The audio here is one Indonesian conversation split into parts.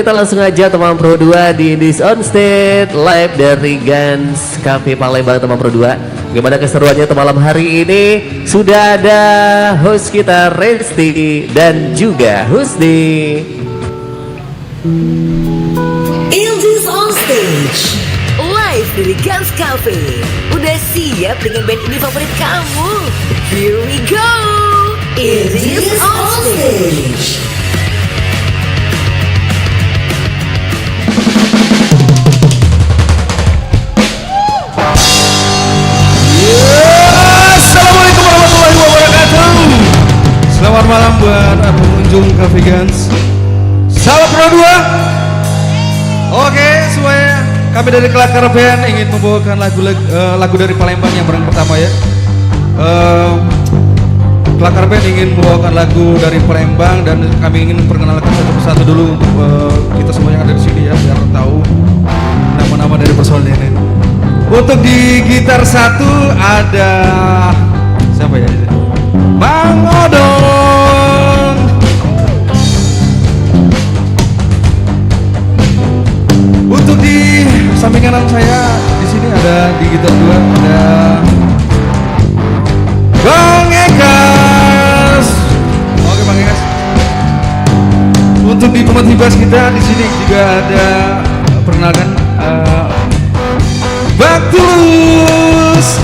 kita langsung aja teman Pro 2 di This On Stage live dari Gans Cafe Palembang teman Pro 2. Gimana keseruannya malam hari ini? Sudah ada host kita Resti dan juga Husni. In This On Stage live dari Gans Cafe. Udah siap dengan band ini favorit kamu? Here we go. In This On Stage. Assalamualaikum warahmatullahi wabarakatuh. Selamat malam buat pengunjung Cafe Gans. Sahabat Pro 2. Oke, semuanya. Kami dari Kelakar Band ingin membawakan lagu dari Palembang yang pertama ya. Kelakar Band ingin membawakan lagu dari Palembang dan kami ingin memperkenalkan satu persatu dulu untuk kita semua yang ada di sini ya, biar tahu nama-nama dari personil ini. Untuk di gitar satu ada siapa ya? Mang Odong. Untuk di samping kanan saya di sini ada di gitar dua ada Bang Ekas. Oke Bang Ekas. Untuk di pematih bass kita di sini juga ada perkenalkan Bang Tulus.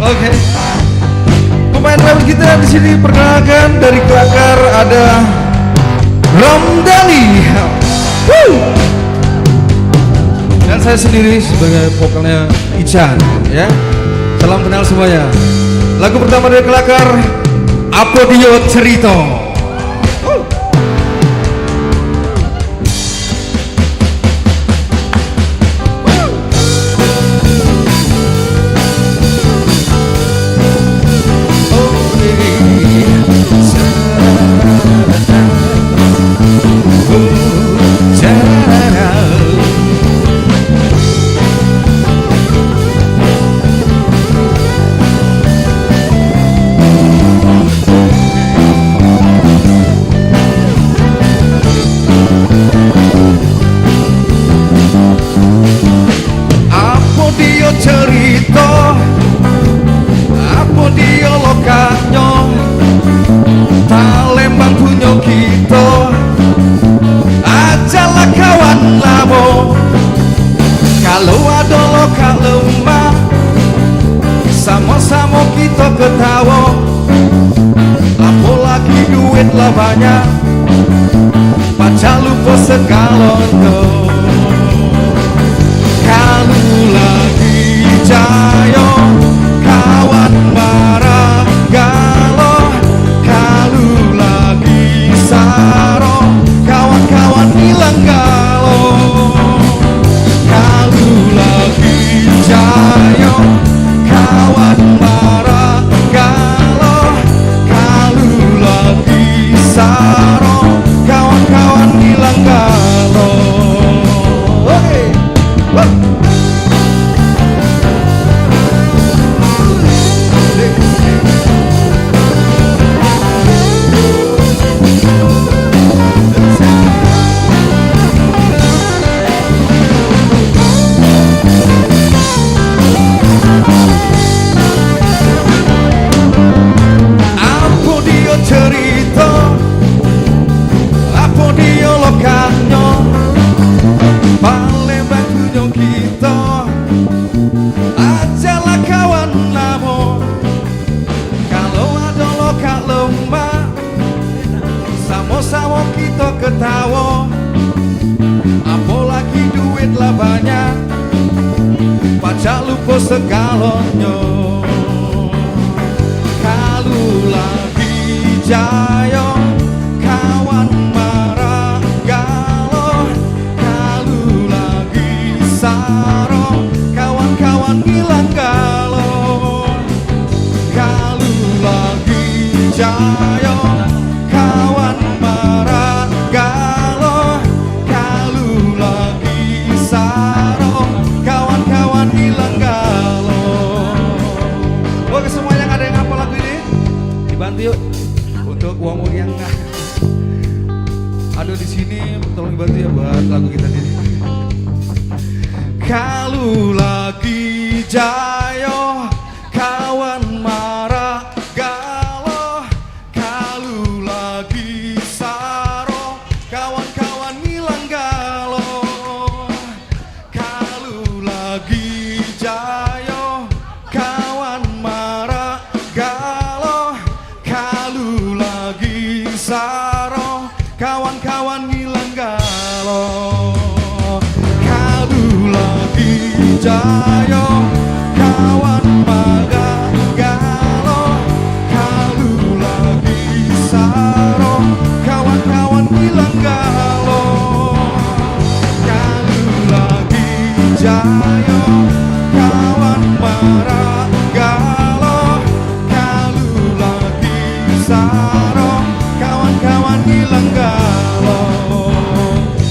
Oke. Pemain drum kita di sini perkenalkan dari Kelakar ada Ramdhani. Dan saya sendiri sebagai vokalnya Ican ya. Salam kenal semuanya. Lagu pertama dari Kelakar, Apodio Cerita. Cerita apa dia lokanya Palembang punya kita ajalah kawan lamo kalau ada lokal lemah sama-sama kita ketawa apalagi duit lah banyak baca lupa segalanya kalau lagi Jayo kawan marah galau kalau lagi saro kawan-kawan hilang galau kalau lagi Jayo kawan marah galau kalau lagi saro kawan-kawan hilang galau. Oke. Cerita apa dia lokanya Palembang punya kita ajalah kawan lamo kalau ada lokal lemah sama-sama kita ketawa apalagi duit lah banyak pajak lupa segalanya kalau lagi Jayo kawan marah galau kalau lagi saro kawan-kawan hilang galau kalau lagi Jayo kawan marah galau kalau lagi saro kawan-kawan hilang galau. Oke semua yang ada yang hafal lagu ini dibantu yuk untuk uang yang buat lagu kita ini. Kalau lagi jayo kawan marah galau, kalau lagi saro kawan-kawan hilang galau, kalau lagi jayo kawan marah galau, kalau lagi saro kawan-kawan hilang galau, kalau lagi jayo kawan marah galau, kalau lagi saro kawan-kawan hilang galau, kalau lagi jayo kawan marah galau, kalau lagi saro kawan-kawan hilang galau,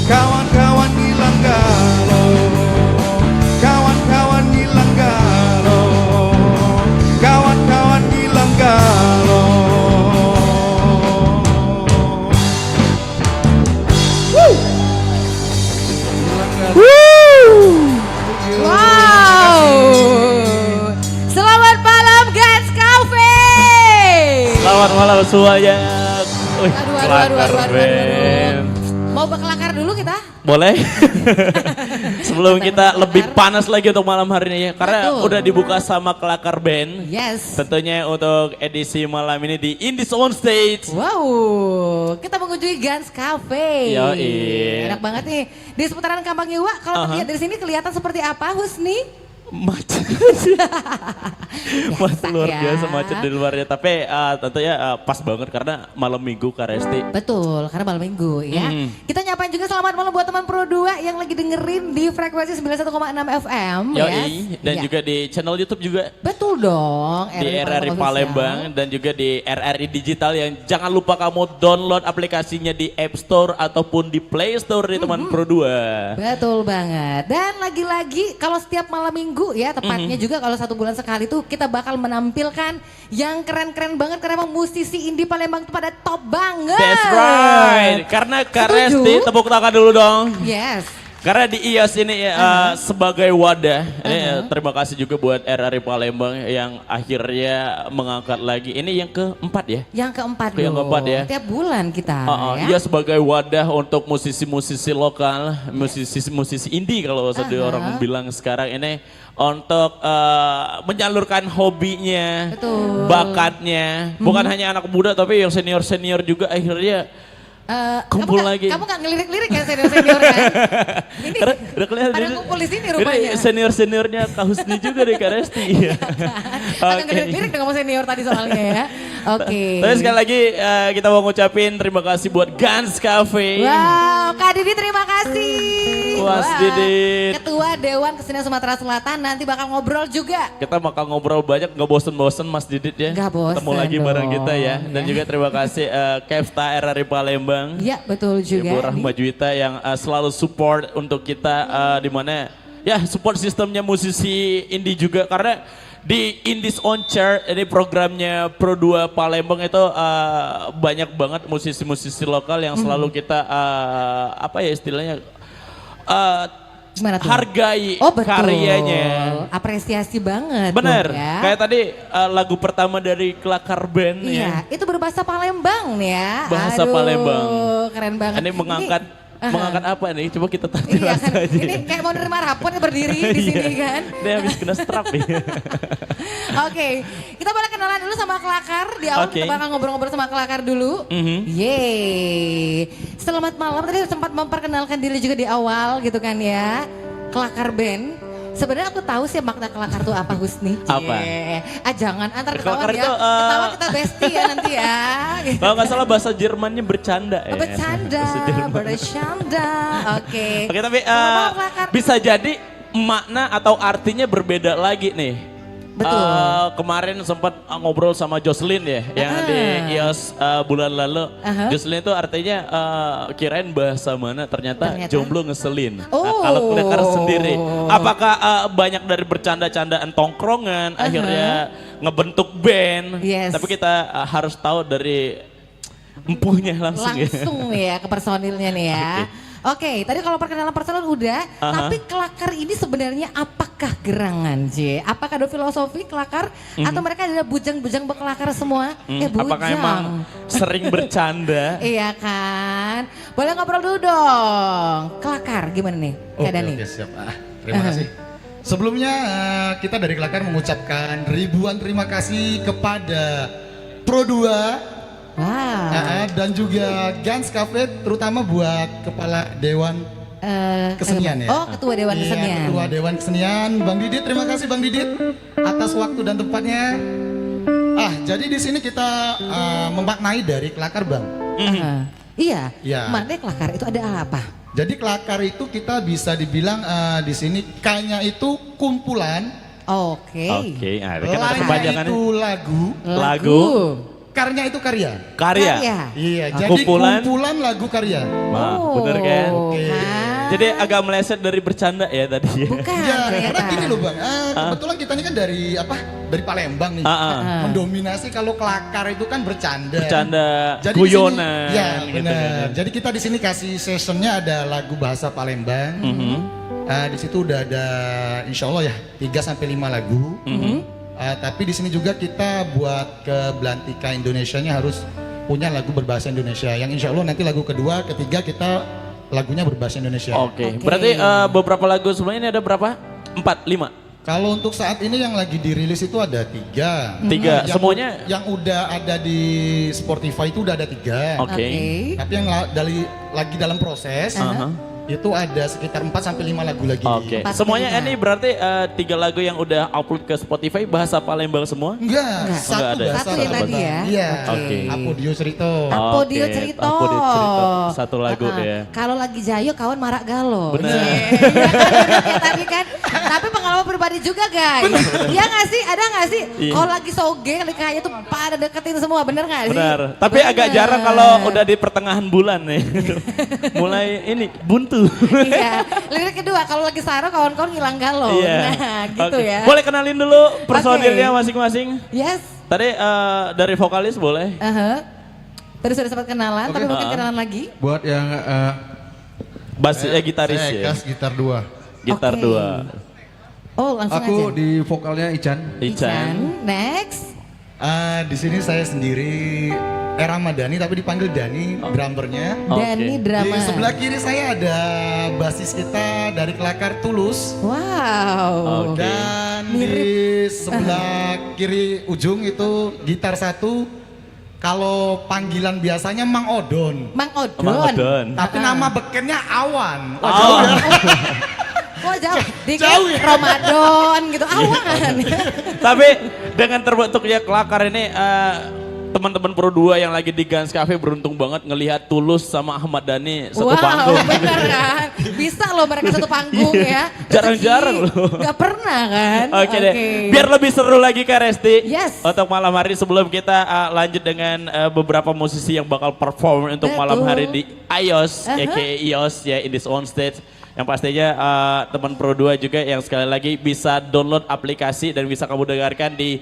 kawan-kawan hilang galau, kawan-kawan hilang galau, kawan-kawan hilang galau. Wow. Selamat malam Gans Cafe. Selamat malam semuanya. Wih, Aduh. band. Mau berkelakar dulu kita? Boleh? Sebelum kita lebih panas lagi untuk malam hari ini ya. Karena Betul. udah dibuka sama Kelakar Band. Yes. Tentunya untuk edisi malam ini di Indies on Stage. Wow, kita mengunjungi Gans Cafe. Yoi. Enak banget nih. Di seputaran Kampang Iwa, kalau terlihat dari sini kelihatan seperti apa, Husni? Macet. Mas luar ya. biasa macet di luarnya. Tapi tentunya pas banget karena malam minggu Kak Resti. Betul, karena malam minggu ya. Hmm. Kita nyapain juga selamat malam buat teman Pro 2 yang lagi dengerin di frekuensi 91,6 FM. Yoi, dan Ya. juga di channel YouTube juga. Betul dong. Di RRI Palembang dan juga di RRI Digital yang jangan lupa kamu download aplikasinya di App Store ataupun di Play Store di teman Pro 2. Betul banget. Dan lagi-lagi kalau setiap malam minggu ya tepatnya juga kalau 1 bulan sekali tuh kita bakal menampilkan yang keren-keren banget karena emang musisi indie Palembang tuh pada top banget. That's right. Karena Kak Setuju? Resti tepuk tangan dulu dong. Yes. Karena di IAS ini sebagai wadah, ini terima kasih juga buat RRI Palembang yang akhirnya mengangkat lagi. Ini yang keempat ya? Yang keempat Yang loh. keempat ya. Tiap bulan kita ya. Iya sebagai wadah untuk musisi-musisi lokal, musisi-musisi indie kalau orang bilang sekarang ini untuk menyalurkan hobinya, Betul. bakatnya. Bukan hanya anak muda tapi yang senior-senior juga akhirnya kumpul lagi. Kamu gak ngelirik-lirik ya senior-senior kan? Ini Karena udah kelihatan pada ini- ngumpul di sini ini rupanya. senior-seniornya Kak Husni juga deh Kak Resti. Iya. Agak ngelirik-lirik dong kamu senior tadi soalnya ya. Oke. Tapi sekali lagi kita mau ngucapin terima kasih buat Gans Cafe. Wow, Kak Didi terima kasih. Mas Wah, Didit. Ketua Dewan Kesenian Sumatera Selatan nanti bakal ngobrol juga. Kita bakal ngobrol banyak, nggak bosen-bosen Mas Didit ya. Nggak bosen Ketemu lagi bareng dong, kita ya. Dan ya. juga terima kasih Kevsta RRI Palembang. Iya betul juga. Ibu Rahma Juwita yang selalu support untuk kita di mana ya support sistemnya musisi indie juga karena di Indies on Chart ini programnya Pro 2 Palembang itu banyak banget musisi-musisi lokal yang selalu kita apa ya istilahnya Gimana tuh? hargai Oh betul. karyanya. Apresiasi banget. Bener, dong ya. kayak tadi lagu pertama dari Kelakar Band Iya, ya. itu berbahasa Palembang nih ya. Bahasa Aduh, Palembang. Keren banget. Ini mengangkat apa nih? Coba kita tampil Iya kan, aja. ini kayak mau nerima rapor berdiri di sini Iya. kan. Dia habis kena strap nih. Oke, kita boleh kenalan dulu sama Kelakar. Di awal Oke. kita bakal ngobrol-ngobrol sama Kelakar dulu. Yeay. Selamat malam, tadi sempat memperkenalkan diri juga di awal gitu kan ya. Kelakar Band. Sebenarnya aku tahu sih makna kelakar itu apa Husni. Apa? Cie. Jangan antar ketawa Kelakar ya. itu, Ketawa kita bestie ya nanti ya. Kalau nggak salah bahasa Jermannya bercanda ya. Bercanda, Bahasa Jerman. bercanda. Oke. Oke tapi Selamat malam, Kelakar. bisa jadi makna atau artinya berbeda lagi nih. Betul. Kemarin sempat ngobrol sama Jocelyn ya, yang di IOS bulan lalu. Jocelyn itu artinya kirain bahasa mana, ternyata jomblo ngeselin. Oh. Kalau Kelakar sendiri, apakah banyak dari bercanda-candaan tongkrongan akhirnya ngebentuk band? Yes. Tapi kita harus tahu dari empuhnya langsung ya. Langsung ya ke personilnya nih ya. Oke, tadi kalau perkenalan personal udah, tapi kelakar ini sebenarnya apakah gerangan, J? Apakah ada filosofi kelakar atau mereka adalah bujang-bujang berkelakar semua? Bujang. Apakah emang sering bercanda? Iya kan? Boleh ngobrol dulu dong. Kelakar gimana nih? Keadaan nih? Oke, siap. Terima kasih. Sebelumnya kita dari Kelakar mengucapkan ribuan terima kasih kepada Pro2 Wow. dan juga Gans Cafe, terutama buat Kepala Dewan Kesenian ya. Oh, Ketua Dewan Iya, Kesenian. Ketua Dewan Kesenian, Bang Didit. Terima kasih Bang Didit atas waktu dan tempatnya. Jadi di sini kita memaknai dari Kelakar, Bang. Iya. Iya. Maknanya kelakar itu ada apa? Jadi Kelakar itu kita bisa dibilang di sini kayaknya itu kumpulan. Oke. Oke, ada kan ada Lainnya kepanjangannya. itu lagu, Lagu. karya itu karya. Karya. Iya, Ah, jadi kumpulan lagu karya. Wah, bener kan? Kan? Jadi agak meleset dari bercanda ya tadi. Bukan Ya, ternyata. karena gini loh Bang, kebetulan kita ini kan dari Dari Palembang nih. Mendominasi kalau Kelakar itu kan bercanda. Bercanda, Jadi guyonan. di sini- Ya, gitu benar. kan. Jadi kita di sini kasih sessionnya ada lagu bahasa Palembang. Di situ udah ada insya Allah ya 3 sampai 5 lagu. Tapi di sini juga kita buat ke Belantika Indonesianya harus punya lagu berbahasa Indonesia. Yang insya Allah nanti lagu kedua, ketiga kita lagunya berbahasa Indonesia. Oke, berarti beberapa lagu sebelumnya ini ada berapa? 4, 5? Kalau untuk saat ini yang lagi dirilis itu ada 3. 3, Yang semuanya? Yang udah ada di Spotify itu udah ada 3. Oke. Tapi yang lagi dalam proses itu ada sekitar 4 sampai 5 lagu lagi. Oke, semuanya ini berarti 3 lagu yang udah upload ke Spotify bahasa Palembang semua? Enggak, Enggak satu ada. bahasa Satu yang tadi ya? Iya. Oke. Apodio Cerito. Apodio Oke, Cerito. Apodio Cerito. Satu lagu ya. Kalau lagi jayo kawan marak galo. Benar. Iya kan, tadi kan. Tapi pengalaman pribadi juga guys. Iya nggak sih? Ada nggak sih? Iya. Kalau lagi soge, kayaknya tuh pada deketin semua, bener nggak sih? Benar, tapi agak Bener. jarang kalau udah di pertengahan bulan nih. Mulai ini buntu. Iya. Lirik kedua, kalau lagi saro kawan-kawan ngilang galo. Iya. Nah gitu Oke. ya. Boleh kenalin dulu personilnya masing-masing. Yes. Tadi dari vokalis boleh? Tadi sudah sempat kenalan, tapi mungkin kenalan lagi. Buat yang Bass gitaris Saya ya. kas gitar 2. Gitar Oke. 2. Oh langsung aku aja. di vokalnya Ican. Ican. Next. Di sini saya sendiri Ramadhani tapi dipanggil Dani, drummernya. Dani Oke. drama. Di sebelah kiri saya ada basis kita dari Kelakar Tulus. Wow. Oke. Dan di sebelah kiri ujung itu gitar 1. Kalau panggilan biasanya Mang Odon. Mang Odon. Mang Odon. Tapi nama bekennya Awan. Wah, Oh. jauh ya. Wah jauh. Dikit Jauh ya? Ramadan gitu. Awan. Tapi dengan terbentuknya Kelakar ini teman-teman Pro 2 yang lagi di Gans Cafe beruntung banget ngelihat Tulus sama Ahmad Dhani satu panggung. Bener kan? Bisa loh mereka satu panggung ya. Jarang-jarang Rezeki. loh. Gak pernah kan? Oke deh, biar lebih seru lagi Kak Resti. Yes. Untuk malam hari sebelum kita lanjut dengan beberapa musisi yang bakal perform untuk malam Betul. hari di iOS, aka iOS ya, in this on stage. Yang pastinya teman Pro 2 juga yang sekali lagi bisa download aplikasi dan bisa kamu dengarkan di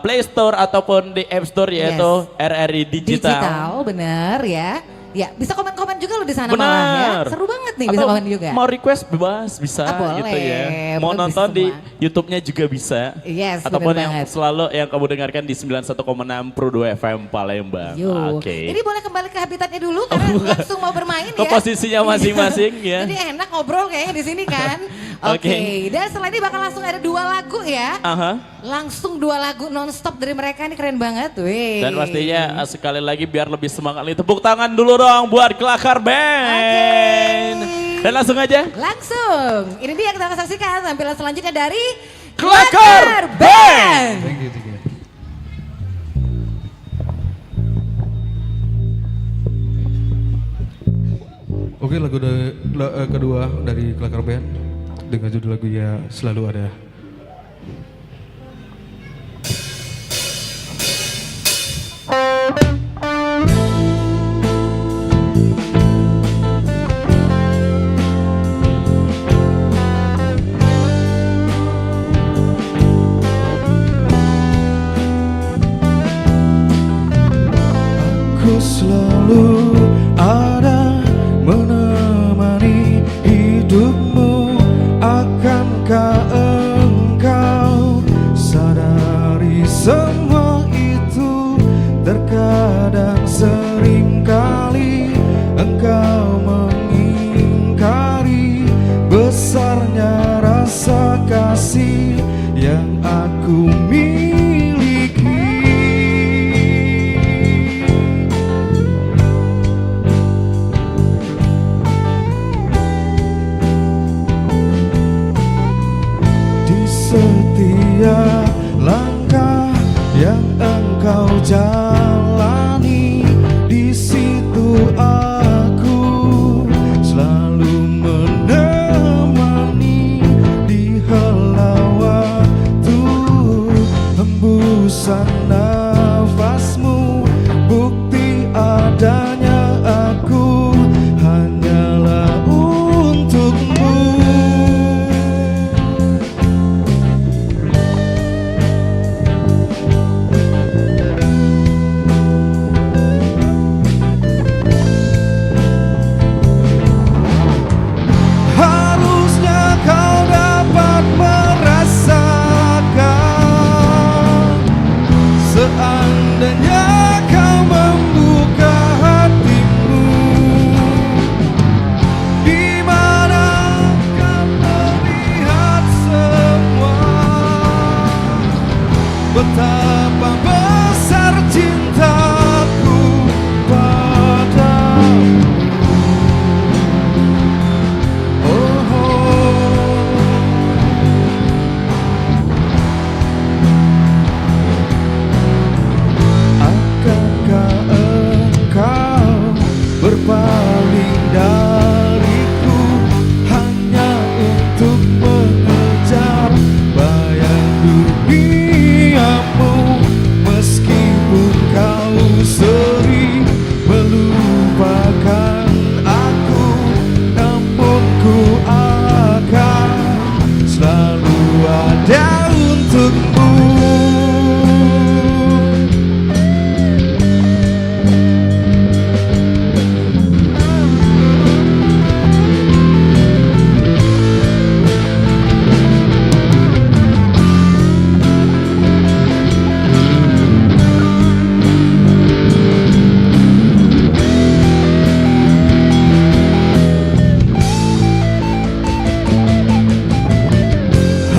Play Store ataupun di App Store yaitu RRI Digital. Bener ya. Ya bisa komen-komen juga loh di sana Benar. malah ya. Seru banget nih bisa Atau komen juga. mau request bebas bisa Boleh. gitu ya. Mau Boleh, nonton bisa di semua. YouTube-nya juga bisa. Yes, Ataupun bener yang banget. selalu yang kamu dengarkan di 91,6 Pro 2 FM Palembang. Yuk. Oke. Ini boleh kembali ke habitatnya dulu karena langsung mau bermain Ke ya. posisinya masing-masing ya. Jadi enak ngobrol kayaknya di sini kan. Oke. Oke. Dan setelah ini bakal langsung ada 2 lagu ya. Aha. Langsung 2 lagu nonstop dari mereka, ini keren banget. Wih. Dan pastinya sekali lagi biar lebih semangat nih tepuk tangan dulu dong buat Kelakar Band. Oke. Dan langsung aja. Langsung. Ini dia kita akan saksikan tampilan selanjutnya dari Kelakar Band. Thank you, thank you. Oke, lagu kedua dari Kelakar Band dengan judul lagunya Selalu Ada. Aku selalu ada menemani tiap langkah yang engkau jalani. Di situ aku selalu menemani. Di hela waktu hembusan nafasmu, bukti adanya aku hanyalah untukmu. Harusnya kau dapat merasakan, seandainya kau membuka hatimu, di mana kau melihat semua betapa besar cintaku padamu. Oh, akankah engkau berpaling dariku hanya untuk mengejar bayang duniamu? Meskipun kau sering melupakan aku, namun ku akan selalu ada untukmu.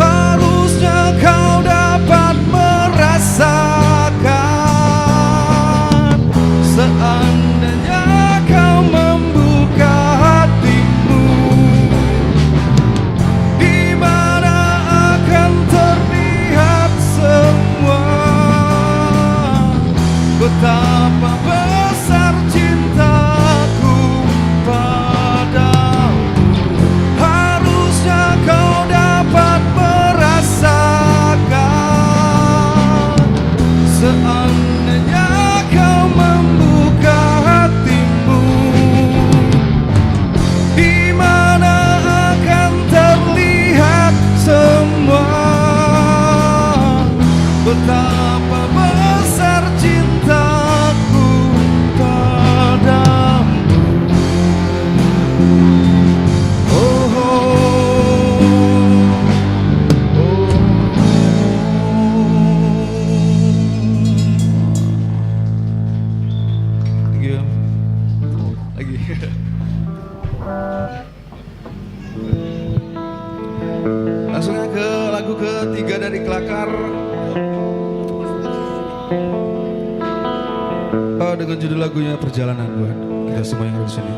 Harusnya kau dapat merasakan, seandainya kau membuka hatimu, di mana akan terlihat semua betapa besar cintaku padamu. Harusnya kau dapat merasakan, seandainya kau membuka hatimu, di mana akan terlihat semua betapa besar cintaku padamu. Oh, lagi. Langsung ke lagu ketiga dari Kelakar. Dengan judul lagunya Perjalanan buat kita semua yang ada di sini.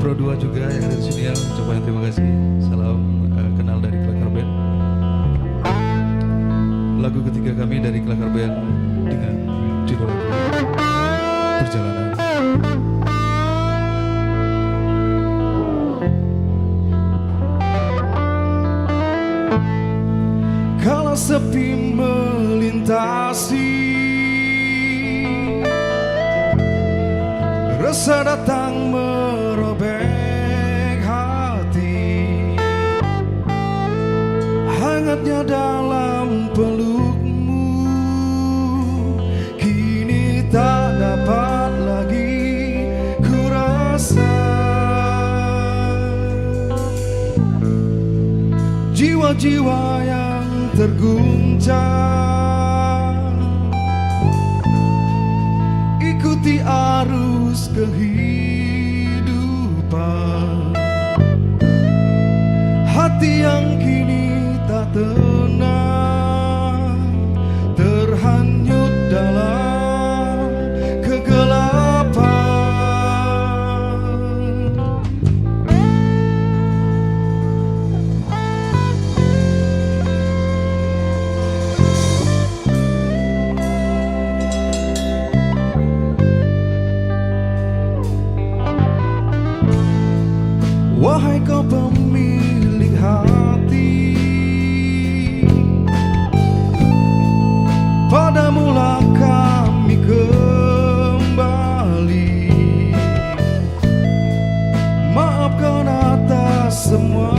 Pro 2 juga yang ada di sini ya, ucapkan terima kasih. Salam kenal dari Kelakar Band. Lagu ketiga kami dari Kelakar Band dengan judul lagu Perjalanan. Kala sepi melintasi, rasa datang merobek hati, hangatnya dalam pelukmu, kini tak dapat lagi kurasa. Jiwa-jiwa yang terguncang, ikuti arus kehidupan, hati yang kini tak tenang, terhanyut dalam kegelapan. Wahai kau pemilik hati, padamulah kami kembali. Maafkan atas semua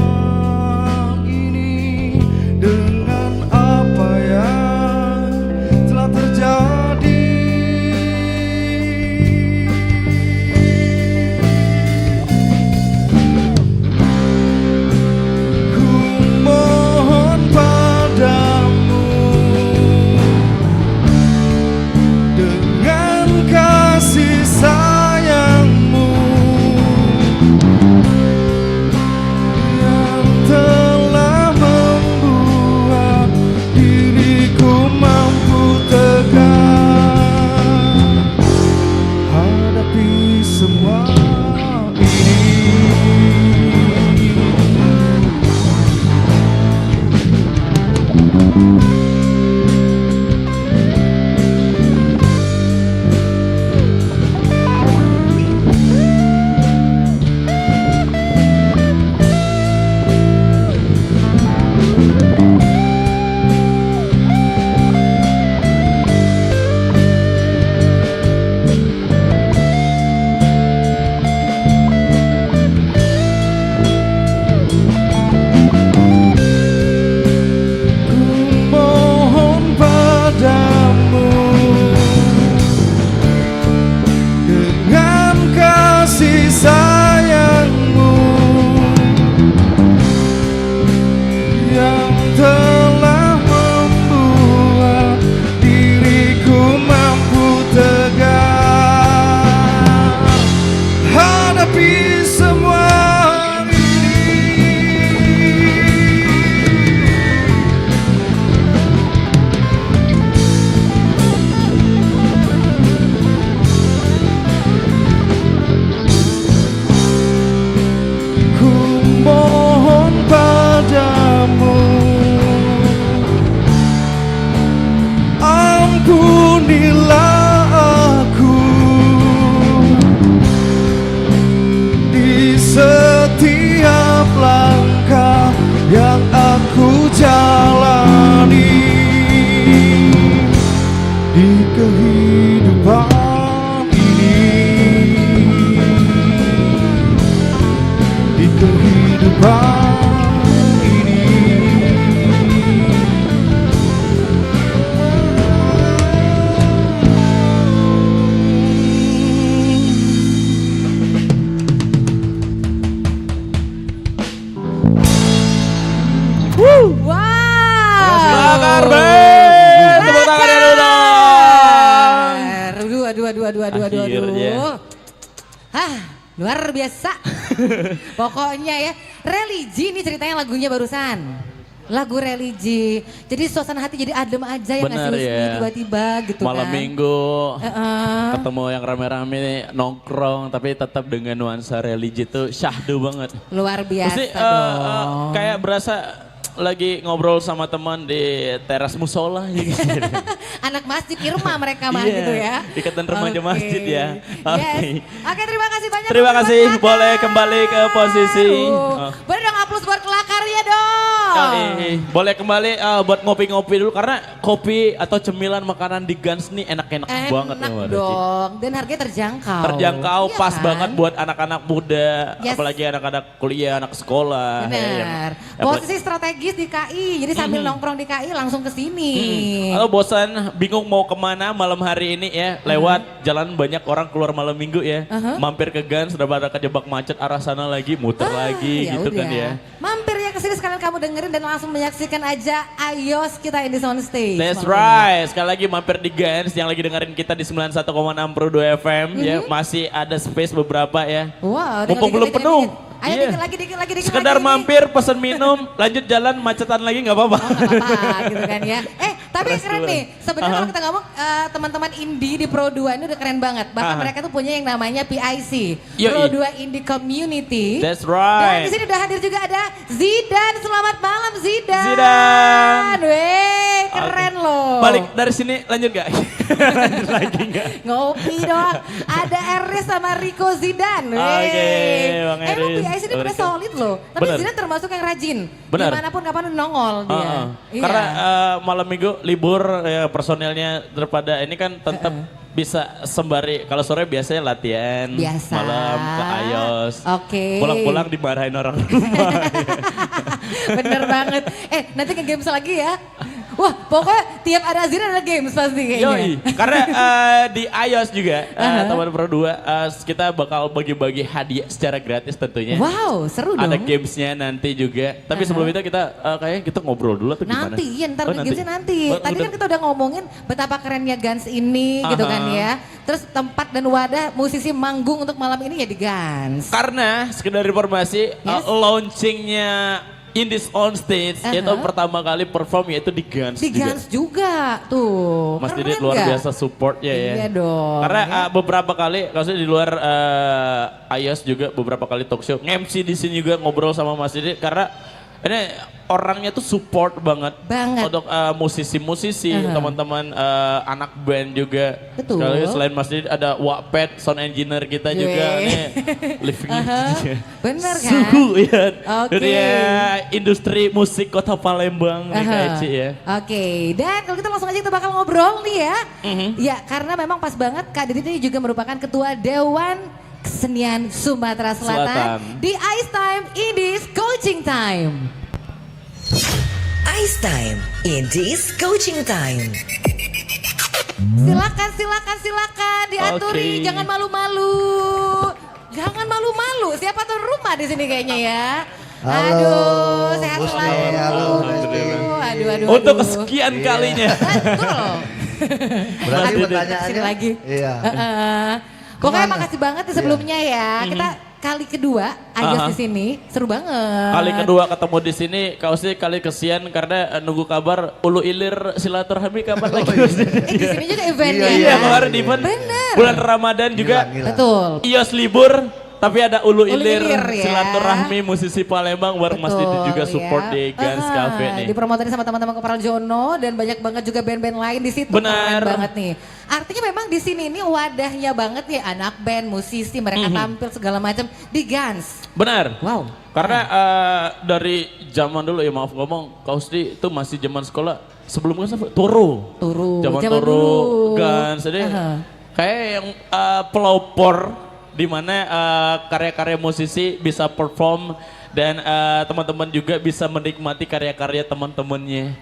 ini, dengan apa yang telah terjadi. Kelakar Band. Tepuk tangan dulu dong. Akhirnya. Hah, luar biasa. Pokoknya ya, religi ini ceritanya lagunya barusan. Lagu religi. Jadi suasana hati jadi adem aja ya nggak sih Bener Husni ya. tiba-tiba gitu Malam kan. minggu Heeh. ketemu yang rame-rame nongkrong tapi tetap dengan nuansa religi tuh syahdu banget. Luar biasa Mesti dong. kayak berasa lagi ngobrol sama teman di teras musola gitu. Anak masjid Irma mereka mah Iya, gitu ya. Ikatan remaja Oke. masjid ya. Yes. Oke. Oke, terima kasih banyak. Terima teman-teman kasih, Kelakar. boleh kembali ke posisi. Oh. Boleh dong aplaus buat Kelakarnya dong. Boleh kembali buat ngopi-ngopi dulu karena kopi atau cemilan makanan di Gans nih enak-enak banget ya Enak Mbak Deci. dong. Dan harganya terjangkau. Terjangkau, Iya pas kan? banget buat anak-anak muda, Yes. apalagi anak-anak kuliah, anak sekolah. Benar. Posisi strategis di KI. Jadi sambil nongkrong di KI langsung ke sini. Kalau bosan, bingung mau kemana malam hari ini ya, lewat jalan banyak orang keluar malam minggu ya, mampir ke Gans, daripada kejebak macet arah sana lagi, muter lagi Ya gitu udah. kan ya. Mampir ya ke sini sekalian kamu dengerin dan langsung menyaksikan aja Ayos kita in this on stage. That's malam right. Sekali lagi mampir di Gans yang lagi dengerin kita di 91,6 Pro 2 FM ya, masih ada space beberapa ya. ini. Wow, Mumpung belum dikit, penuh. dikit. Ayo Iya. dikit lagi. Sekedar mampir, pesen minum, lanjut jalan macetan lagi nggak apa-apa. Oh, nggak apa-apa gitu kan ya. Tapi Terus keren dulu. nih. Sebenarnya kalau kita ngomong teman-teman indie di Pro 2 ini udah keren banget. Bahkan mereka tuh punya yang namanya PIC. Yoi. Pro 2 Indie Community. That's Dan right. di sini udah hadir juga ada Zidan. Selamat malam Zidan. Zidan. Weh, keren loh. Balik dari sini lanjut gak? Lanjut lagi gak? Ngopi doang. Ada Eris sama Rico Zidan. Weh. Oke, Bang Emang Eris. PIC ini udah Rico. solid loh. Tapi Bener. Zidan termasuk yang rajin. Bener. Dimanapun kapan nongol dia. Iya. Karena malam minggu libur ya, personelnya daripada ini kan tetap bisa sembari kalau sore biasanya latihan, Biasa. malam ke Ayos. Oke. Pulang-pulang dimarahin orang rumah. Bener banget. Nanti ke games lagi ya. Wah, pokoknya tiap ada Zidan ada games pasti kayaknya. Yoi, karena di iOS juga teman Pro 2 kita bakal bagi-bagi hadiah secara gratis tentunya. Wow, seru dong. Ada gamesnya nanti juga. Tapi sebelum itu kita kayaknya kita ngobrol dulu atau gimana? Nanti, ya ntar gamesnya nanti. Oh, Tadi kan kita udah ngomongin betapa kerennya Gans ini gitu kan ya. Terus tempat dan wadah musisi manggung untuk malam ini ya di Gans. Karena sekedar informasi Yes. launchingnya Indies on Stage itu pertama kali perform yaitu di Gans Di juga. Gans juga tuh. Mas Keren Didit luar nggak? biasa supportnya ya. Iya dong. Karena ya. beberapa kali, maksudnya di luar Ayos juga beberapa kali talk show, MC di sini juga ngobrol sama Mas Didit karena ini orangnya tuh support banget, Banget. untuk musisi-musisi, teman-teman anak band juga. Betul. Sekali lagi selain Mas Didit ada Wapet, sound engineer kita juga Yeay. nih, living Bener kan? Suhu ya, Oke. dunia industri musik kota Palembang nih Kak Eci ya. Oke, dan kalau kita langsung aja kita bakal ngobrol nih ya. Mhm. Ya, karena memang pas banget Kak Didit ini juga merupakan ketua Dewan Kesenian Sumatera Selatan, Selatan. di Ice Time Indies Coaching Time. Ice Time, Indies Coaching Time. Silakan diaturi, Oke. jangan malu-malu. Jangan malu-malu. Siapa tuh rumah di sini kayaknya ya. Halo, Aduh, sehat Husni. selalu. Halo, Aduh. Untuk kesekian kalinya. Betul. Berarti Aduh, pertanyaannya kesini lagi. Iya. Pokoknya Kemana? makasih banget nih sebelumnya ya. Kita kali kedua Ayos di sini, seru banget. Kali kedua ketemu di sini, kau sih kali kesian karena nunggu kabar ulu ilir silaturahmi kapan lagi. Di sini juga eventnya. Iya kan? kemarin di event Bener. bulan Ramadan juga. Gila. Betul. Ios libur, tapi ada ulu Ulu ilir ilir ya. silaturahmi musisi Palembang bareng Mas Didi juga Betul, support ya. di Gans Cafe nih. Dipromotin sama teman-teman Kopral Jono dan banyak banget juga band-band lain di situ. Benar. Keren banget nih. Artinya memang di sini ini wadahnya banget ya anak band, musisi, mereka tampil segala macam di Gans. Benar. Wow. Karena dari zaman dulu ya maaf ngomong, Kak Husni itu masih zaman sekolah sebelum kan Toro. Zaman Zaman Toro, dulu. Gans, jadi kayak yang pelopor di mana karya-karya musisi bisa perform dan teman-teman juga bisa menikmati karya-karya teman-temannya.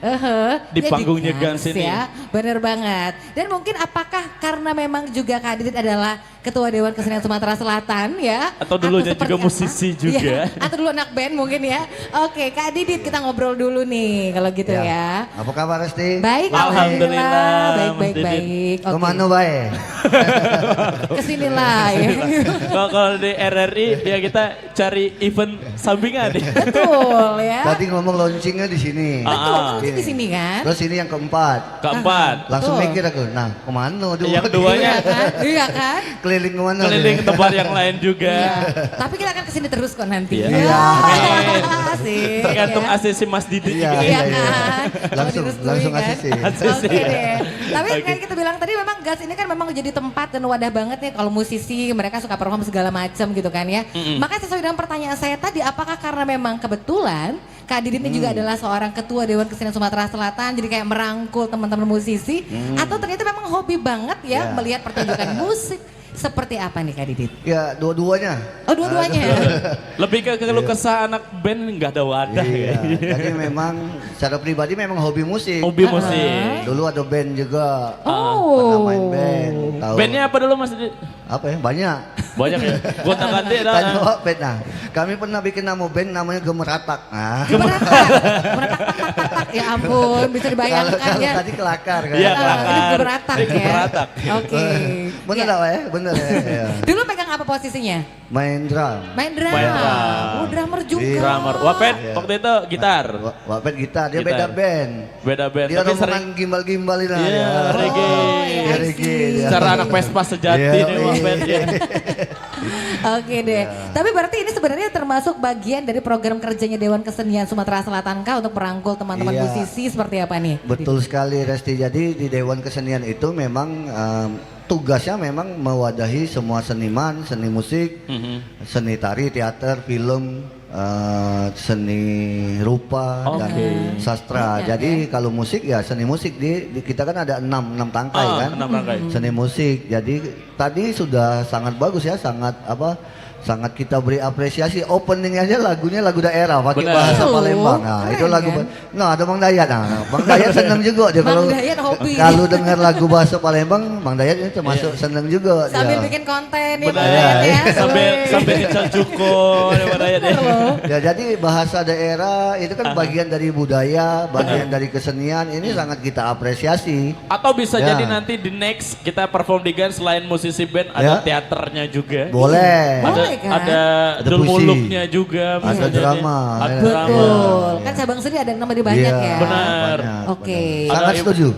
Di panggungnya Gans ini. ya. Bener banget. Dan mungkin apakah karena memang juga Kak Didit adalah Ketua Dewan Kesenian Sumatera Selatan ya. Atau dulunya seperti juga apa? musisi juga. Iya, atau dulu anak band mungkin ya. Oke, Kak Didit kita ngobrol dulu nih kalau gitu ya. Apa kabar Resti? Baik, Alhamdulillah, Baik, Mas baik, Didit. baik. Oke. Kemana baik? Kesinilah ya. Kalau di RRI ya kita cari event sampingan nih. Betul ya. Tadi ngomong launchingnya di sini. Betul, kan Ini. di sini kan. Terus ini yang keempat. Keempat, Langsung Betul. mikir aku, nah kemana dua? yang duanya Iya kan? Iya kan? Keliling kemana? keliling nih? tempat yang lain juga. Iya. Tapi kita akan kesini terus kok nanti. Iya. Iya. Asik. Tergantung ya. asisi Mas Didi Iya, juga. Iya iya. kan? Langsung- Kalau direstui langsung kan? asisi. Asisi. Oke deh. Tapi Oke. kayak kita bilang tadi memang GAS ini kan memang jadi tempat dan wadah banget nih kalau musisi mereka suka perform segala macam gitu kan ya. Maka sesuai dengan pertanyaan saya tadi, apakah karena memang kebetulan Kak Didit ini juga adalah seorang ketua Dewan Kesenian Sumatera Selatan, jadi kayak merangkul teman-teman musisi, atau ternyata memang hobi banget ya Ya. melihat pertunjukan musik? Seperti apa nih Kak Didit? Ya dua-duanya. Oh dua-duanya. Lebih ke keluh kesah anak band nggak ada wadah Iya. ya. Jadi memang secara pribadi memang hobi musik. Hobi musik. Dulu ada band juga. Oh. Pernah main band. Tahu. Bandnya apa dulu Mas Didi? Apa ya? Banyak. Banyak ya. Gonta ganti Tanya band. Nah, kami pernah bikin nama band namanya Gemeratak. Nah. Gemeretak. Gemeretak, tak, tak, tak. Ya ampun, bisa Kalau dibayangkan kalau ya. tadi kelakar kan. Iya, Ah, kelakar. Ini gemeretak Ini ya. gemeretak. Oke. Bener Ya. tak ya? Bener ya. Iya. Dulu pegang apa posisinya? Main drum. Main drum. Main drum. Oh, drummer juga. Iya. Drummer. Wapet Iya. waktu itu gitar. Wapet gitar, dia Gitar. beda band. Beda band. Dia Tapi rombongan sering gimbal-gimbal ini. Iya, dia. reggae. Oh, iya, Iya, I reggae. see. dia. Cara anak Vespa sejati Iya, nih iya. Wapet ya. Oke deh. Tapi berarti ini sebenarnya termasuk bagian dari program kerjanya Dewan Kesenian Sumatera Selatan kah untuk merangkul teman-teman Iya. musisi seperti apa nih? Betul sekali Resti. Jadi di Dewan Kesenian itu memang tugasnya memang mewadahi semua seniman, seni musik, seni tari, teater, film, seni rupa dan Oke. sastra. Banyak, Jadi kalau musik ya seni musik di kita kan ada enam tangkai kan. 6 rangkai. Seni musik. Jadi tadi sudah sangat bagus ya, sangat sangat kita beri apresiasi. Opening aja lagunya lagu daerah pakai Benar. bahasa Oh, Palembang. Nah, keren itu lagu kan? nah ada Bang Dayat. Nah, Bang Dayat senang juga dia Bang kalau Dayat hobi. kalau dengar lagu bahasa Palembang, Bang Dayat ini termasuk senang juga Sambil dia. bikin konten ya Benar. Bang Dayat ya. Sambil Wih. sambil dicel cuko daripada ya. Ya jadi bahasa daerah itu kan bagian dari budaya, bagian dari kesenian. Ini sangat kita apresiasi. Atau bisa Ya. jadi nanti di next kita perform di Gans selain musisi band ada Ya. teaternya juga. Boleh. Ada Boleh kan? Ada Dul puisi. Muluknya juga. Ada bisa jadi. drama. Ada Ya. drama. Betul. Kan cabang seni ada nama di banyak Iya, ya. Benar. banyak, Oke. benar. Sangat Ada- setuju.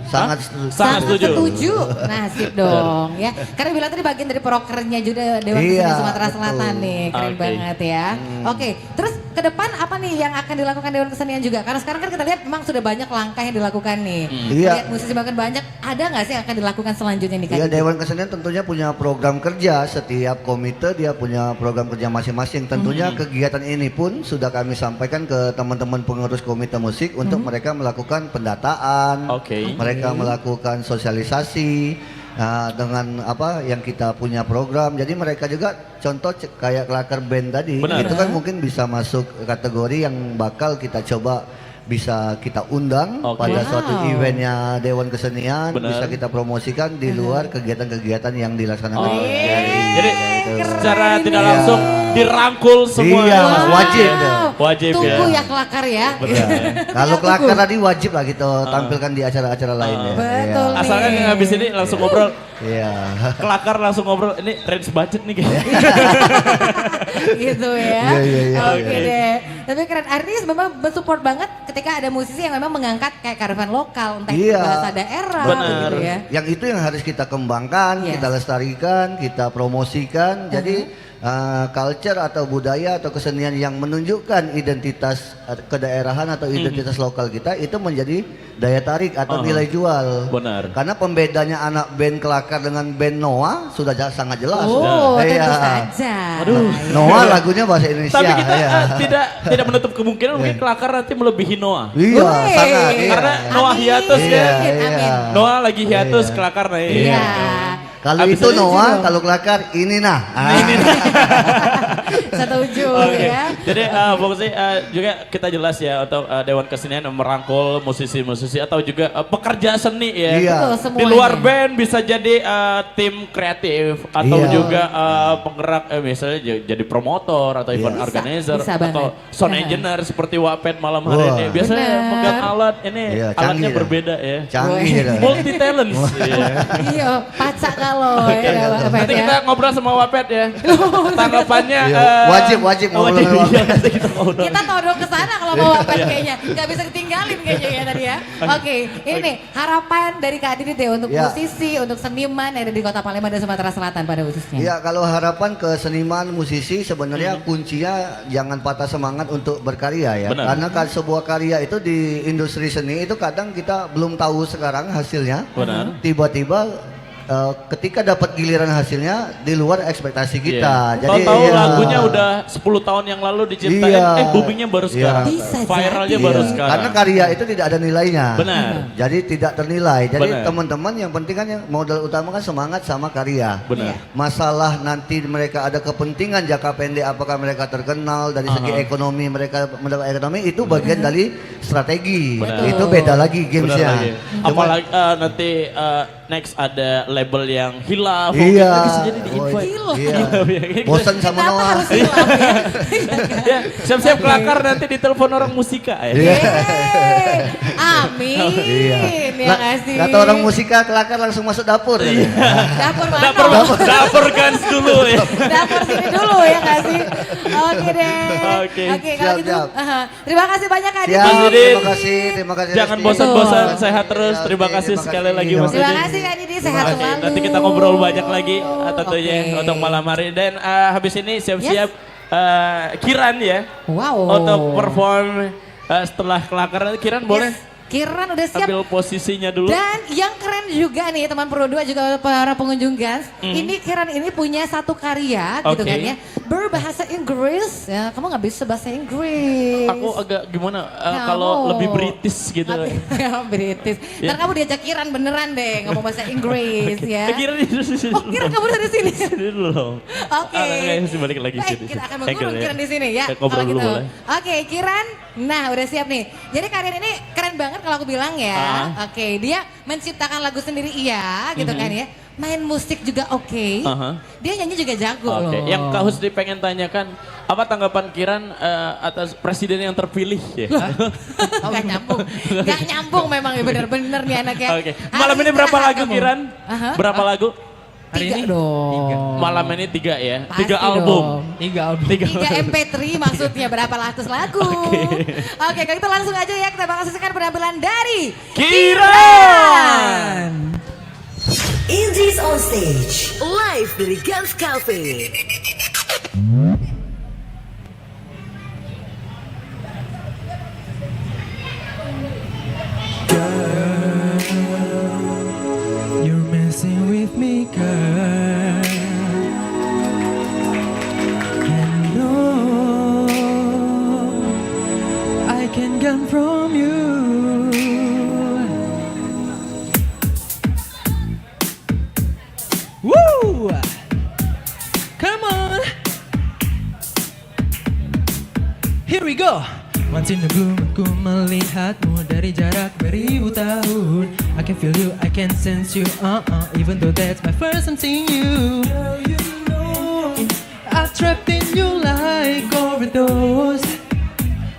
Sangat Hah? setuju. Sangat setuju. setuju. Nah, sip dong ya. Karena bilang tadi bagian dari prokernya juga Dewan Iya, Kesenian Sumatera betul. Selatan nih. Keren Oke. banget ya. Oke, terus ke depan apa nih yang akan dilakukan Dewan Kesenian juga? Karena sekarang kan kita lihat memang sudah banyak langkah yang dilakukan nih. Iya. Lihat musisi bahkan banyak. Ada nggak sih yang akan dilakukan selanjutnya nih Kak? Ya Didi? Dewan Kesenian tentunya punya program kerja, setiap komite dia punya program kerja masing-masing. Tentunya kegiatan ini pun sudah kami sampaikan ke teman-teman pengurus komite musik untuk mereka melakukan pendataan, Oke. mereka melakukan sosialisasi dengan apa yang kita punya program. Jadi mereka juga contoh kayak Kelakar Band tadi, Benar. itu kan mungkin bisa masuk kategori yang bakal kita coba bisa kita undang Oke. pada Wow. suatu eventnya Dewan Kesenian, Benar. bisa kita promosikan di luar kegiatan-kegiatan yang dilaksanakan. Oh, oleh iya. RRI. Jadi Gitu. secara tidak Iya. langsung dirangkul semua. Iya, Mas. wajib. Wajib Tunggu ya. ya Kelakar ya. Ya. Kalau Tunggu. Kelakar tadi wajib lah kita tampilkan di acara-acara lain ya. Betul. Iya. Asalkan yang habis ini langsung ngobrol. Iya. Kelakar langsung ngobrol. Ini range budget nih kayaknya. Gitu ya. Iya, iya, iya, Oke deh. Tapi keren. Artinya memang mensupport banget ketika ada musisi yang memang mengangkat kayak kearifan lokal, entah itu Iya. bahasa daerah Benar. gitu ya. Yang itu yang harus kita kembangkan, Yes. kita lestarikan, kita promosikan. Jadi culture atau budaya atau kesenian yang menunjukkan identitas kedaerahan atau identitas lokal kita itu menjadi daya tarik atau nilai jual. Benar. Karena pembedanya anak band Kelakar dengan band Noah sudah sangat jelas. Oh, tentu Iya. saja. Aduh. Noah lagunya bahasa Indonesia. Tapi kita ya. tidak menutup kemungkinan mungkin Kelakar nanti melebihi Noah. Iya, Wih. sangat. Iya. Karena Noah hiatus Iya, kan. iya. Amin. Noah lagi hiatus Iya. Kelakar nih. Iya. Kalau Abis itu itu Noah, dong. kalau Kelakar ini nah. Setuju Oke. ya. Jadi fokusnya juga kita jelas ya untuk Dewan Kesenian merangkul musisi-musisi atau juga pekerja seni ya. Iya. Betul, Di semuanya. luar band bisa jadi tim kreatif atau Iya. juga penggerak misalnya jadi promotor atau event Bisa, organizer bisa atau banget. sound engineer seperti Wapet malam hari Wah. ini. Biasanya Benar. megang alat ini Iya, alatnya canggih dah. berbeda ya. Canggih dah. Multi talents. Iya. Iya, pacak kalau ya. Wapet Nanti ya. kita ngobrol sama Wapet ya. Tanggapannya Iya, wajib ngobrol wajib, sama Wapet. iya, nanti kita ngobrol. Kita todong ke sana kalau mau Wapet kayaknya. Nggak bisa ditinggalin kayaknya ya tadi ya. Oke, ini nih harapan dari Kak Didi deh untuk Ya. musisi, untuk seniman yang ada di Kota Palembang dan Sumatera Selatan pada khususnya. Ya kalau harapan ke seniman musisi sebenarnya kuncinya jangan patah semangat untuk berkarya ya. Benar. Karena sebuah karya itu di industri seni itu kadang kita belum tahu sekarang hasilnya. Benar. Tiba-tiba ketika dapat giliran hasilnya di luar ekspektasi kita. Iya. Tahu-tahu ya, lagunya udah 10 tahun yang lalu diciptain, Iya. boomingnya baru Iya. sekarang. Bisa Viralnya jadi. baru Iya, sekarang. karena karya itu tidak ada nilainya. Benar. Jadi tidak ternilai. Jadi Benar. teman-teman yang penting kan yang modal utama kan semangat sama karya. Benar. Masalah nanti mereka ada kepentingan jangka pendek apakah mereka terkenal dari segi ekonomi mereka mendapat ekonomi itu bagian dari strategi. Benar. Itu beda lagi Benar gamesnya. lagi. Apalagi nanti next ada label yang hilaf. Iya. Bisa jadi di Oh, invite. iya. Bosan sama Kenapa Noah. harus hilaf ya? Ya, siap-siap kelakar nanti ditelepon orang musika ya. Iya. Yeay, amin. Iya. Ya nggak sih? Kata orang musika kelakar langsung masuk dapur. Dapur mana? Dapur Guns dulu ya. Dapur sini dulu ya nggak sih? Oke deh. Oke. Oke kalau Siap, gitu. siap. Terima kasih banyak Kak Didi. Siap, Didi. terima kasih, terima kasih. Jangan Rizky. bosan-bosan, Betul. sehat terus. Iya, Terima oke, kasih terima sekali kasih. lagi Terima Mas Terima Didi. kasih Kak Didi, sehat Oke, selalu. nanti kita ngobrol banyak lagi tentunya Oke. untuk malam hari dan habis ini siap-siap Kiran ya Wow. untuk perform setelah kelakar. Kiran boleh Yes. Kiran udah siap. ambil posisinya dulu. Dan yang keren juga nih teman Pro 2 juga para pengunjung Gans. Ini Kiran ini punya satu karya gitu Oke. kan ya. Berbahasa Inggris. Ya, kamu nggak bisa bahasa Inggris. Aku agak gimana Kamu. kalau lebih British gitu. British. Ntar kamu diajak Kiran beneran deh ngomong bahasa Inggris ya. Kiran di sini. Oh Kiran kamu dari sini. Sini dulu dong. Oke. Kayaknya balik lagi Baik, sini. kita akan Angle mengurung ya. Kiran di sini ya. Kita ngobrol kalau dulu gitu. boleh. Oke, Kiran. Nah, udah siap nih. Jadi kalian ini keren banget kalau aku bilang ya. Oke, dia menciptakan lagu sendiri iya, gitu kan ya. Main musik juga oke. Aha. Dia nyanyi juga jago Oke, loh. yang Kak Husdi pengen tanyakan, apa tanggapan Kiran atas presiden yang terpilih? Ya. Oh, gak nyambung. Gak nyambung memang ya bener-bener nih anaknya. Oke, malam ini berapa Istirahat lagu kamu. Kiran? Aha. Berapa lagu? Tiga dong. Malam ini 3 ya? Pasti 3 album? dong. 3 album. 3 MP3 maksudnya berapa ratus lagu. Oke, kalau gitu langsung aja ya kita bakal saksikan penampilan dari Kiran! Indis on Stage, live dari Gans Cafe. You're messing with me, girl. And no, I can get from you. Woo! Come on. Here we go. Once in the blue, aku melihatmu dari jarak beribu tahun. I can feel you, I can sense you, even though that's my first time seeing you. Girl, you know, I'm trapped in you like overdose.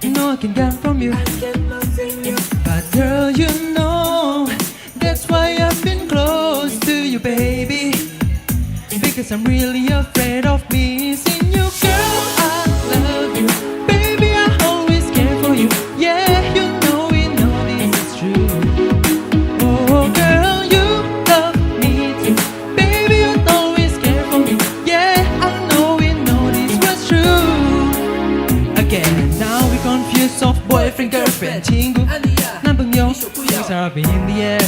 You know I can get from you, but girl, you know, that's why I've been close to you, baby. Because I'm really afraid of missing you, girl. I love you, baby. I always care for you. Yeah, you know this is true. Oh, girl, you love me too, baby. You always care for me. Yeah, I know this was true. Again, now we confused of boyfriend, girlfriend, 친구. 남朋友, sarap in the air.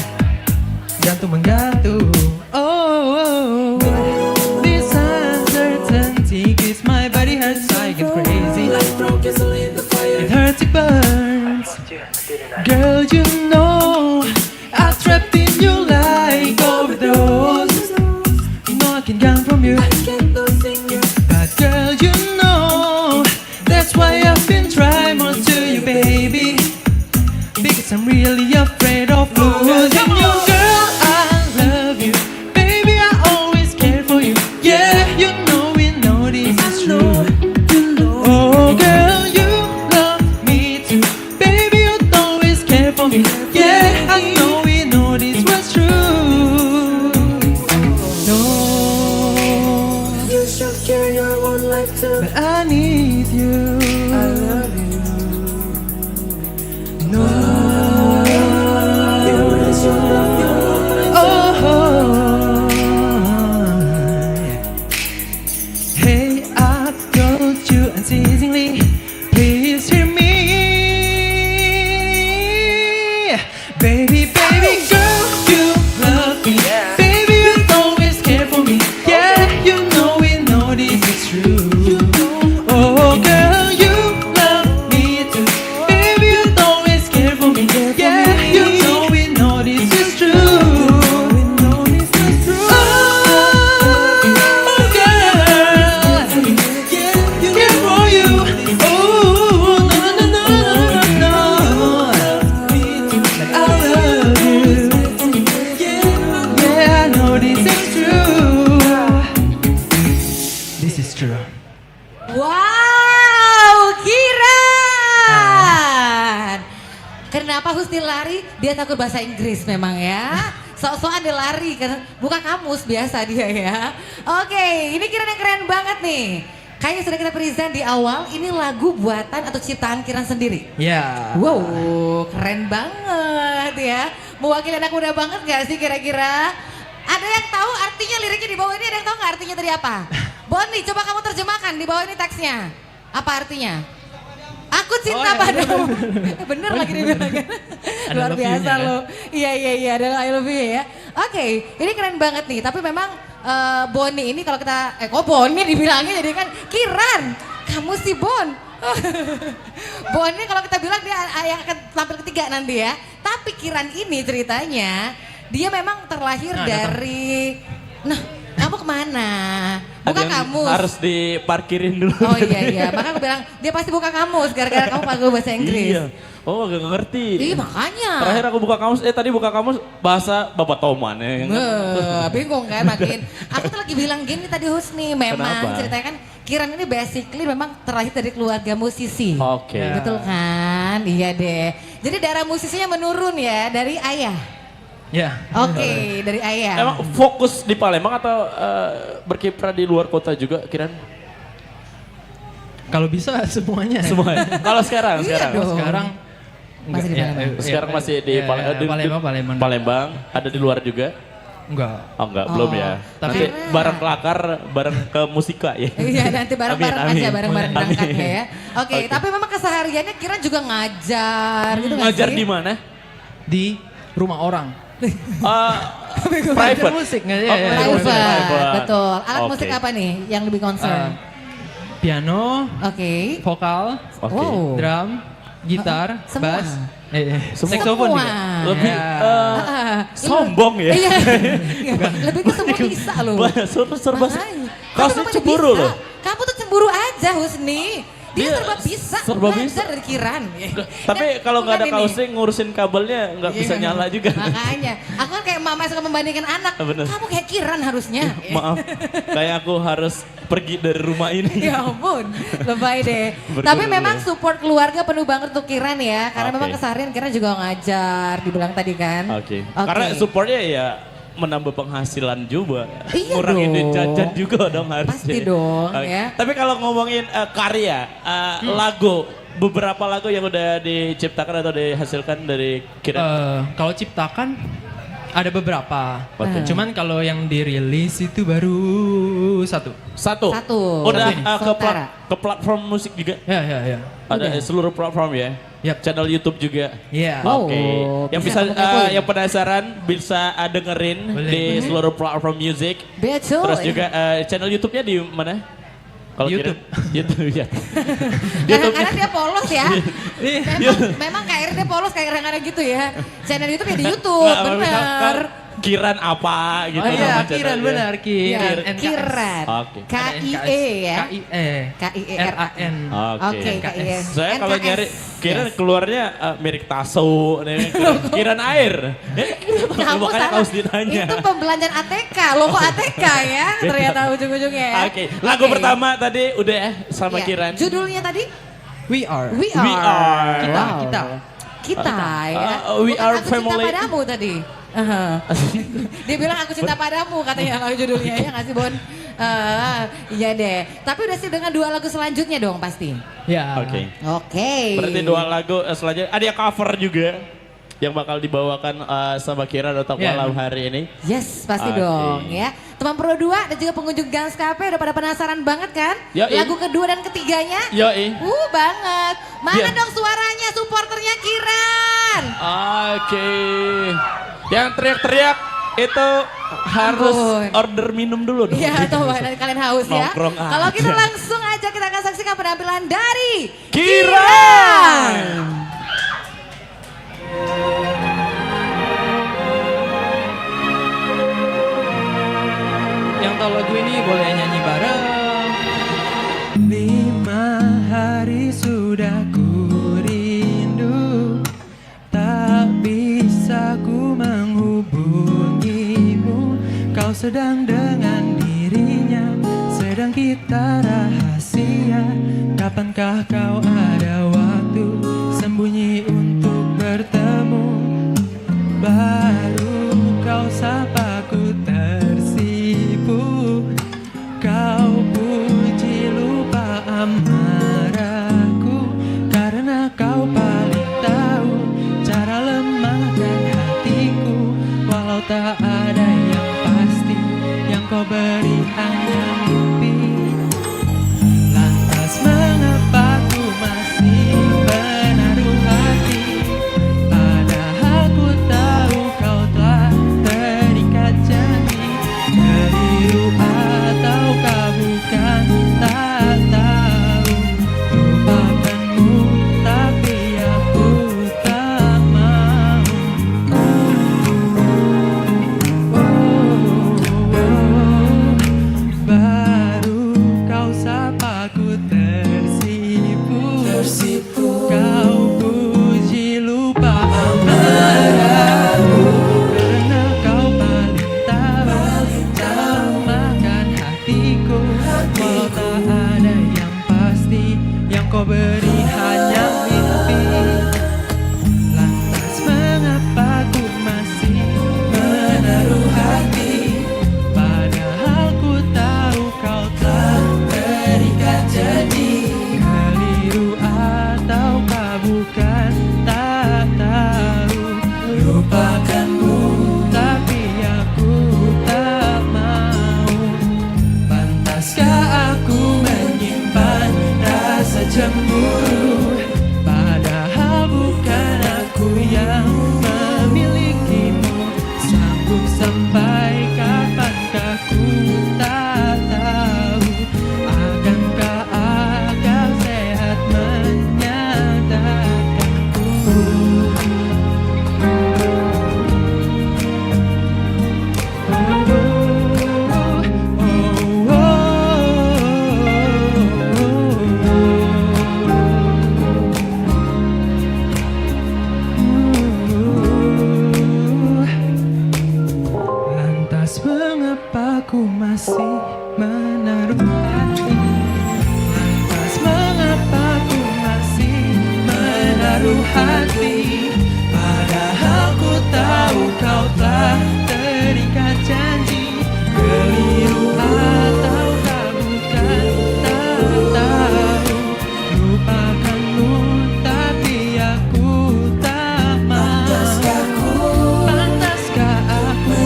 Gantung menggantung. Oh. This uncertainty gives my body hurts. I get crazy. It hurts, it burns. Girl, you know I'm trapped in you like overdose. You know I can get from you, but girl, you know I'm really afraid of losing you. Girl, I love you. Baby, I always care for you. Yeah, you know this is true. Oh, girl, you love me too. Baby, you always care for me. Yeah, I know this was true. No, You should carry your own life too. but I need you. I love you. No. Oh, hey, I told you unceasingly, please hear me. Baby, baby girl, you love me. Baby, you always care for me. Yeah, you know this is true. Oh, girl, you love me too. Baby, you always care for me. Yeah, you know this is true. Oh, girl, care for you. Oh, no. Like I love you. Yeah, I know this is true. This is true. Wow, Kiran. Kenapa Husni lari? Dia takut bahasa Inggris memang ya. Sok-sokan dia lari karena buka kamus biasa dia ya. Oke, ini Kiran yang keren banget nih. Kayaknya sudah kita present di awal, ini lagu buatan atau ciptaan Kiran sendiri. Ya. Wow, keren banget ya. Mewakili anak muda banget gak sih kira-kira? Ada yang tahu artinya liriknya di bawah ini, ada yang tahu gak artinya tadi apa? Boni, coba kamu terjemahkan di bawah ini teksnya. Apa artinya? Aku cinta padamu. Bener lagi dibilangnya. Luar love biasa you-nya, loh. Iya, ada I love you ya. Oke, ini keren banget nih. Tapi memang Boni ini kalau kita, kok Boni dibilangnya jadi kan Kiran. Kamu sih Bon. Boni kalau kita bilang dia yang akan tampil ketiga nanti ya. Tapi Kiran ini ceritanya, dia memang terlahir dari, kamu kemana? Buka Ada yang kamus. harus diparkirin dulu. Oh iya, maka aku bilang dia pasti buka kamus gara-gara kamu pakai bahasa Inggris. Iya. Oh, gak ngerti. Iya makanya. Terakhir aku buka kamus, tadi buka kamus bahasa Bapak Toman ya. Bingung kan makin. Aku tuh lagi bilang gini tadi Husni, memang Kenapa? ceritanya kan Kiran ini basically memang terlahir dari keluarga musisi. Oke. Betul kan? Iya deh. Jadi darah musisinya menurun ya dari ayah. Ya. Oke, dari ayah. Emang fokus di Palembang atau berkiprah di luar kota juga, Kiran? Kalau bisa semuanya. Semua. Kalau sekarang, Iya dong. Sekarang Masih di Palembang. Sekarang masih di Palembang. Palembang. Ada di luar juga? Enggak. Oh enggak, belum ya. Tapi- Nanti bareng kelakar, bareng ke musika ya. Iya nanti bareng-bareng Amin, aja, amin. bareng-bareng Amin. berangkatnya ya. Oke, Oke. tapi memang kesehariannya Kiran juga ngajar gitu nggak Ngajar sih? di mana? Di rumah orang. Private. musik nggak ya? Oh, Ya, Private, private. betul. Alat Oke. musik apa nih yang lebih concern? Piano, Oke. vokal, Oke. Wow. drum, gitar, Semua. bass, saxophone Semua. juga. Lebih Ah, sombong ya. Iya. Lebih ke semua bisa loh. Serba Makanya. Kaosnya Tapi cemburu bisa. loh. Kamu tuh cemburu aja Husni. Dia Dia serba bisa. serba belajar bisa. dari Kiran. Tapi Kan kalau nggak ada bukan ini. kaosnya ngurusin kabelnya nggak bisa Iya. nyala juga. Makanya, aku kan kayak mama suka membandingkan anak. Bener. Kamu kayak Kiran harusnya. Maaf, kayak aku harus pergi dari rumah ini. Ya ampun, lebay deh. Berguru Tapi dulu memang ya. support keluarga penuh banget untuk Kiran ya. Karena Oke. memang keseharian Kiran juga ngajar, dibilang tadi kan. Oke. Karena supportnya ya menambah penghasilan juga. Iya Ngurangin duit dong. jajan juga dong harusnya. Pasti dong, Oke. ya. Tapi kalau ngomongin karya, lagu, beberapa lagu yang udah diciptakan atau dihasilkan dari Kiran. Kalau ciptakan ada beberapa. Oke. Cuman kalau yang dirilis itu baru satu. Satu. Satu Udah ini. ke, Sementara. ke platform musik juga. Ya. Ada seluruh platform ya. Yap. Channel YouTube juga. Iya. Wow. Oke. Yang bisa bisa kepo-kepoin. yang penasaran bisa dengerin Boleh. di seluruh platform music. Betul. Terus juga channel YouTube-nya di mana? Kalau YouTube. Kiran? YouTube ya. Kadang-kadang dia polos ya. Iya. Memang kayak dia polos kayak kadang-kadang gitu ya. Channel YouTube ya di YouTube, Nggak, bener. Kiran apa gitu. Oh iya, nama Kiran channelnya. benar, Kiran. Iya, NKS. Kiran. Oke. KIE ya. KIE. KIERAN. Oke. Oke, KIE. Saya kalau NKS. nyari Kiran keluarnya mirip taso, nih, Kiran air. Kamu Makanya salah. harus ditanya. Itu pembelanjaan ATK, logo ATK ya. Ternyata ujung-ujungnya ya. Oke, lagu Oke. pertama tadi udah sama Iya. Kiran. Judulnya tadi? We are. We Are. We Are. Kita. Ya. We Bukan Are Aku Cinta Family. Padamu tadi. Dia bilang Aku Cinta Padamu katanya lagu judulnya ya nggak sih Bon? Iya deh. Tapi udah sih dengan 2 lagu selanjutnya dong pasti. Ya. Oke. Oke. Berarti 2 lagu selanjutnya ada yang cover juga yang bakal dibawakan sama Kiran untuk Yeah. malam hari ini. Yes, pasti Oke. dong ya. Teman Pro 2 dan juga pengunjung Gans Cafe udah pada penasaran banget kan? Yoi. Lagu kedua dan ketiganya? Yoi. Banget. Mana Iya. dong suaranya supporternya Kiran? Oke. Yang teriak-teriak itu harus Ampun. order minum dulu dong. Iya, atau nanti kalian haus ya. Nongkrong Kalau gitu aja. langsung aja kita akan saksikan penampilan dari Kiran. Yang tahu lagu ini boleh nyanyi bareng. 5 hari sudah ku rindu, tak bisa ku menghubungimu. Kau sedang dengan dirinya, sedang kita rahasia. Kapankah kau ada waktu sembunyi untuk bertemu? Baru kau sapa ku tersipu. Kau puji lupa amarahku, karena kau paling tahu cara lemahkan hatiku. Walau tak ada yang pasti, yang kau beri hanya mimpi. Lantas mengapa ku masih menaruh hati, padahal ku tahu kau telah terikat janji. Keliru ataukah bukan, tak tahu. Lupakanmu tapi aku tak mau. Baru kau sapa ku tersipu. Kau puji lupa amarahku, karena kau paling tahu cara makan hatiku. Walau tak ada yang pasti, yang kau beri hanya mimpi. Lantas mengapa ku masih menaruh hati, padahal ku tahu kau telah terikat janji. Keliru ataukah bukan, tak tahu. Lupakanmu tapi aku tak mau. Pantaskah aku menyimpan rasa cemburu, padahal bukan aku yang memilikimu. Sanggup sampai kapankah ku tak tahu. Akankah akal sehat menyatakanku? Lantas mengapa ku masih menaruh hati? Lantas mengapa ku masih menaruh hati? Padahal ku tahu kau telah terikat janji. Keliru ataukah bukan, tak tahu. Lupakanmu tapi aku tak mau. Pantaskah aku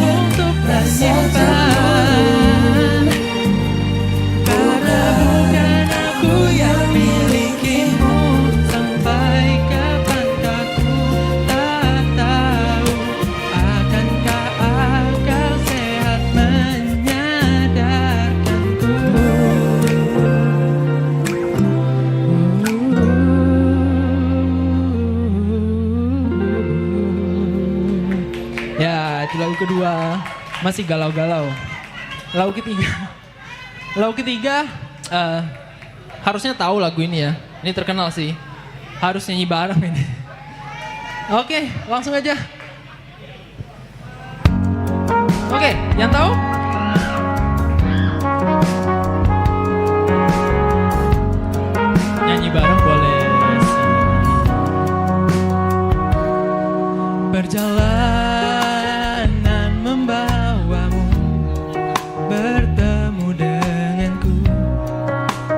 untuk menyimpan Itu lagu kedua, masih galau-galau. Lagu ketiga, harusnya tahu lagu ini ya. Ini terkenal sih. Harus nyanyi bareng ini. Oke, langsung aja. Oke, yang tahu? Nyanyi bareng boleh. Perjalanan membawamu bertemu denganku,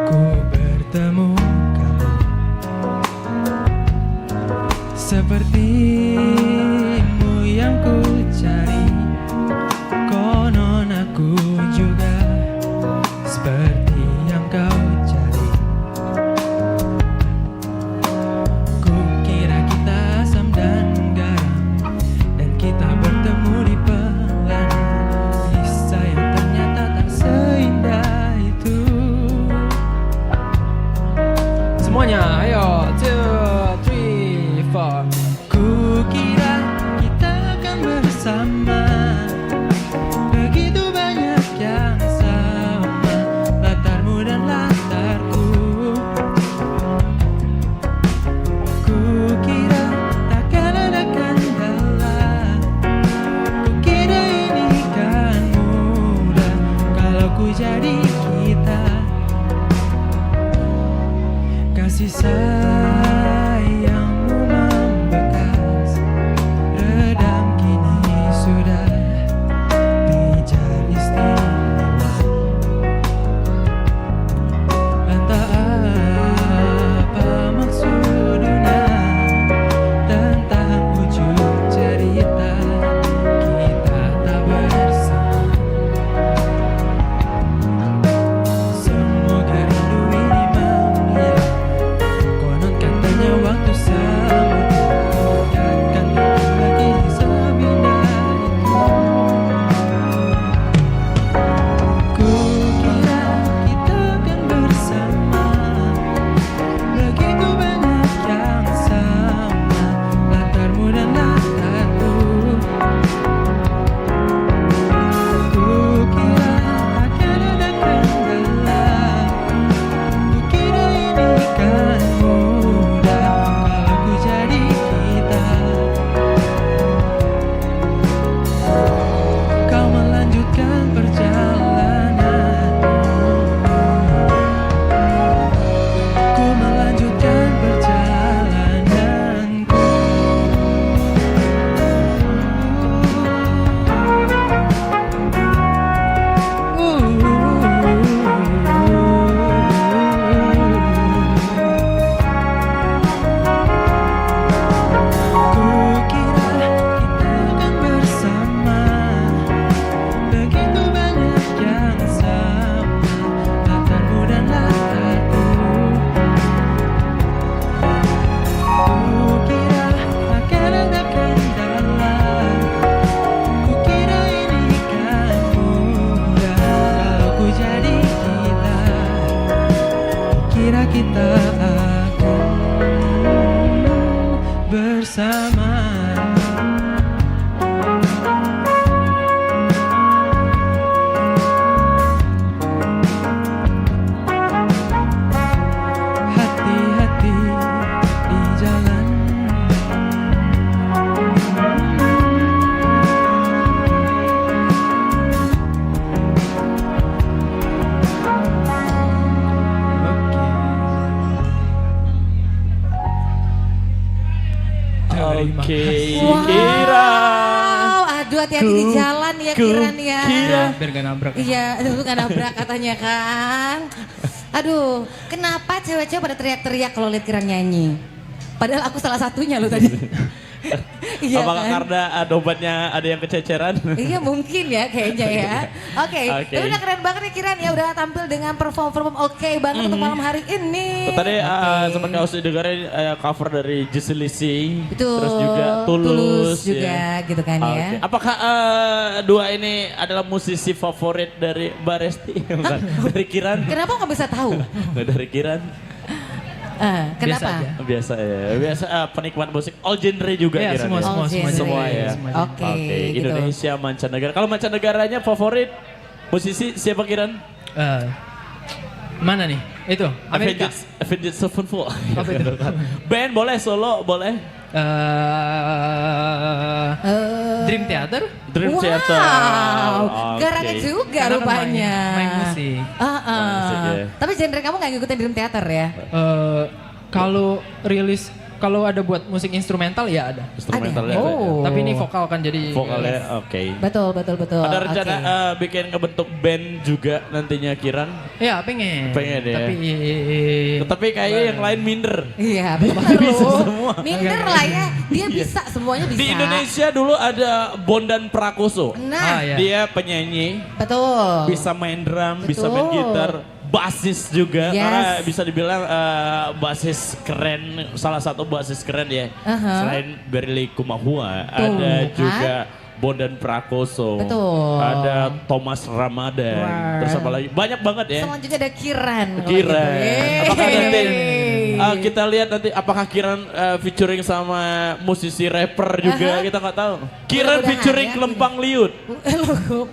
ku bertemu kamu. Sepertimu yang ku cari, konon aku juga seperti yang kau cari. Ku kira kita asam dan garam, dan kita bertemu di pelan. Kisah yang ternyata tak seindah itu. Semuanya, ayo, 2, 3, 4. Ku kira kita akan bersama, begitu banyak yang sama, latarmu dan latarku. Ku kira takkan ada kendala, ku kira ini kan mudah kalau ku jadi kita. Kasih sayangmu membekas, redam kini sudah pijar istimewa. Entah apa maksudnya tentang ujung cerita kita tak bersama. Semoga rindu ini menghilang. Konon katanya waktu samudra takkan lagi sebindah itu. Ku kira kita akan bersama, begitu banyak yang sama, latarmu dan latarku. Ku kira akan ada kendala, ku kira ini kan mudah kalau ku jadi kita. Kau melanjutkan perjalananmu, ku melanjutkan perjalananku. Ku kira kita akan bersama, begitu banyak yang sama, latarmu dan latarku. Ku kira akan ada kendala, ku kira ini kan mudah kalau ku jadi kita. Ku kira kita akan bersama. Hati-hati di jalan. Oke, Wow. Kira. Aduh hati-hati di jalan ya Kiran ya. Biar gak nabrak. Iya, aduh kan nabrak katanya kan. Aduh, kenapa cewek-cewek pada teriak-teriak kalau lihat Kiran nyanyi? Padahal aku salah satunya loh tadi. Iya Apakah kan? karena dompetnya ada yang kececeran? Iya mungkin ya kayaknya ya. Oke, Oke. tapi udah keren banget nih Kiran ya, udah tampil dengan perform oke banget untuk malam hari ini. Tadi sempat kau dengerin cover dari Jusilisi, Betul. terus juga Tulus, juga gitu kan ya. Oke. Apakah dua ini adalah musisi favorit dari Mbak Resti? Bukan, dari Kiran? Kenapa nggak bisa tahu? Nggak dari Kiran? Kenapa? aja. Biasa ya, biasa penikmat musik all genre juga Iya, kiranya. semua All genre. Semua ya. Oke, gitu. Indonesia, mancanegara. Kalau mancanegaranya favorit musisi siapa Kiran? Mana nih? Itu Amerika. Avenged Sevenfold. Apa itu? Band boleh, solo boleh. Dream Theater. Dream Wow, Theater. garangan Oke. juga Karena kan rupanya. main musik. Musik, ya. Tapi genre kamu gak ngikutin Dream Theater ya? Kalau rilis, kalau ada buat musik instrumental ya ada. Instrumentalnya Ada. ada ya. Oh. Tapi ini vokal kan jadi Vokalnya oke. Betul. Ada rencana Oke. bikin ngebentuk band juga nantinya Kiran? Ya pengen. Pengen ya. Tapi Kayaknya yang lain minder. Iya, benar loh. Minder lah ya. Dia bisa, semuanya bisa. Di Indonesia dulu ada Bondan Prakoso. Nah, ya. Dia penyanyi, betul. bisa main drum, bisa Betul. main gitar, basis juga. Yes. Karena bisa dibilang basis keren, salah satu basis keren ya. Selain Berli Kumahua, ada kan? juga Bondan Prakoso. Betul. Ada Thomas Ramadan. Wah. Terus apa lagi? Banyak banget ya. Selanjutnya ada Kiran. kalau Kiran. gitu. Yeay. Apakah nanti kita lihat nanti apakah Kiran featuring sama musisi rapper juga kita nggak tahu. Kiran Mudah-mudahan featuring ya. Kelempang Liut.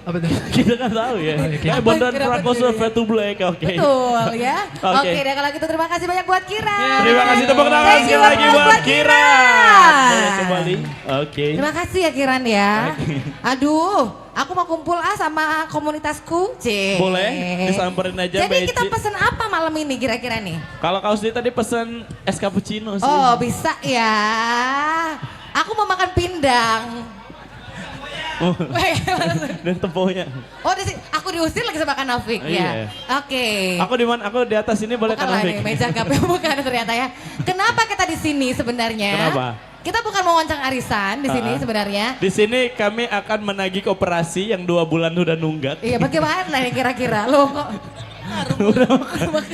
apa tuh? Kita nggak tahu ya. Kayak Bondan Kenapa Prakoso, sendiri? Fade to Black. Oke. Betul ya. Oke. Oke, dan kalau gitu terima kasih banyak buat Kiran. Terima kasih tepuk tangan Thank sekali you lagi banget buat Kiran. Boleh kembali. Oke. Terima kasih ya Kiran ya. Aduh, aku mau kumpul sama komunitasku. Cek. Boleh, disamperin aja Jadi Mbak kita Eci. pesen apa malam ini kira-kira nih? Kalau kau sendiri tadi pesen es cappuccino sih. Oh, bisa ya. Aku mau makan pindang. Dan temponya. Oh, aku diusir lagi sama Kak Nafik Iya. ya. Oke. Aku di mana? Aku di atas ini boleh Bukan kan lah Fik? nih, meja KP bukan ternyata ya. Kenapa kita di sini sebenarnya? Kenapa? Kita bukan mau ngoncang arisan di sini sebenarnya. Di sini kami akan menagih koperasi yang 2 bulan udah nunggak. Iya, bagaimana nih kira-kira? Loh kok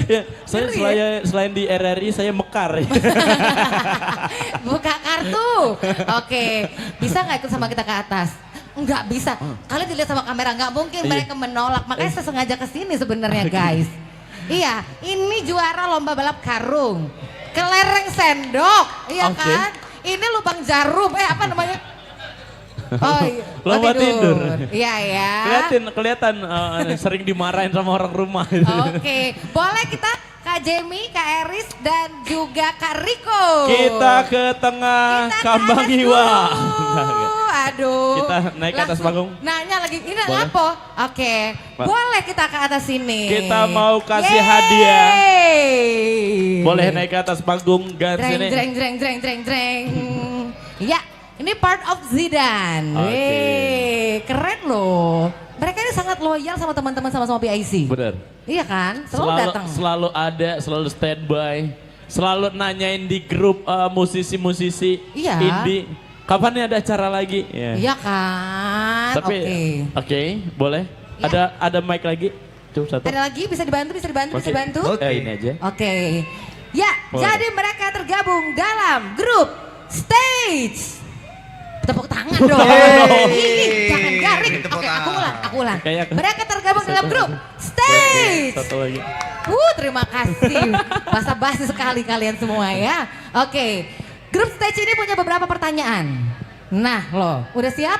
Ya, saya Ngeri ya? selain di RRI saya mekar. buka kartu. Oke, bisa nggak ikut sama kita ke atas? Nggak bisa. Kalian dilihat sama kamera, nggak mungkin Iya. mereka menolak. Makanya saya sengaja kesini sebenarnya guys. Iya, ini juara lomba balap karung. Kelereng sendok, iya Oke. kan? Ini lubang jarum, apa namanya? Oh, iya. Lomba tidur. Iya ya. Kelihatan sering dimarahin sama orang rumah. Oke, boleh kita Kak Jemi, Kak Eris, dan juga Kak Riko. Kita ke tengah Kita ke Kambang atas Hiwa. dulu. Aduh. Kita naik ke atas Langsung panggung. Nanya lagi, ini Boleh. apa? Oke, Pak. boleh kita ke atas sini. Kita mau kasih Yeay. hadiah. Boleh naik ke atas panggung gan Dreng, sini. dreng, dreng, dreng, dreng, dreng. Ya, ini part of Zidane. Oke. Yeay, keren loh. Mereka ini sangat loyal sama teman-teman sama-sama PIC. Bener. Iya kan? Selalu datang. Selalu ada, selalu standby. Selalu nanyain di grup musisi-musisi Iya. indie. Kapan nih ada acara lagi? Ya. Iya kan? Tapi Oke. boleh. Ya. Ada mic lagi? Coba satu. Ada lagi? Bisa dibantu? Bisa dibantu? Bisa Oke. dibantu? Ini aja. Oke. Ya, Boleh. jadi mereka tergabung dalam grup Stage. Tepuk tangan dong. Ih, jangan garing. Oke, aku ulang. Kayak- Mereka tergabung dalam grup Stage. Satu lagi. Terima kasih. Basa-basi sekali kalian semua ya. Oke. Grup Stage ini punya beberapa pertanyaan. Nah, loh, udah siap?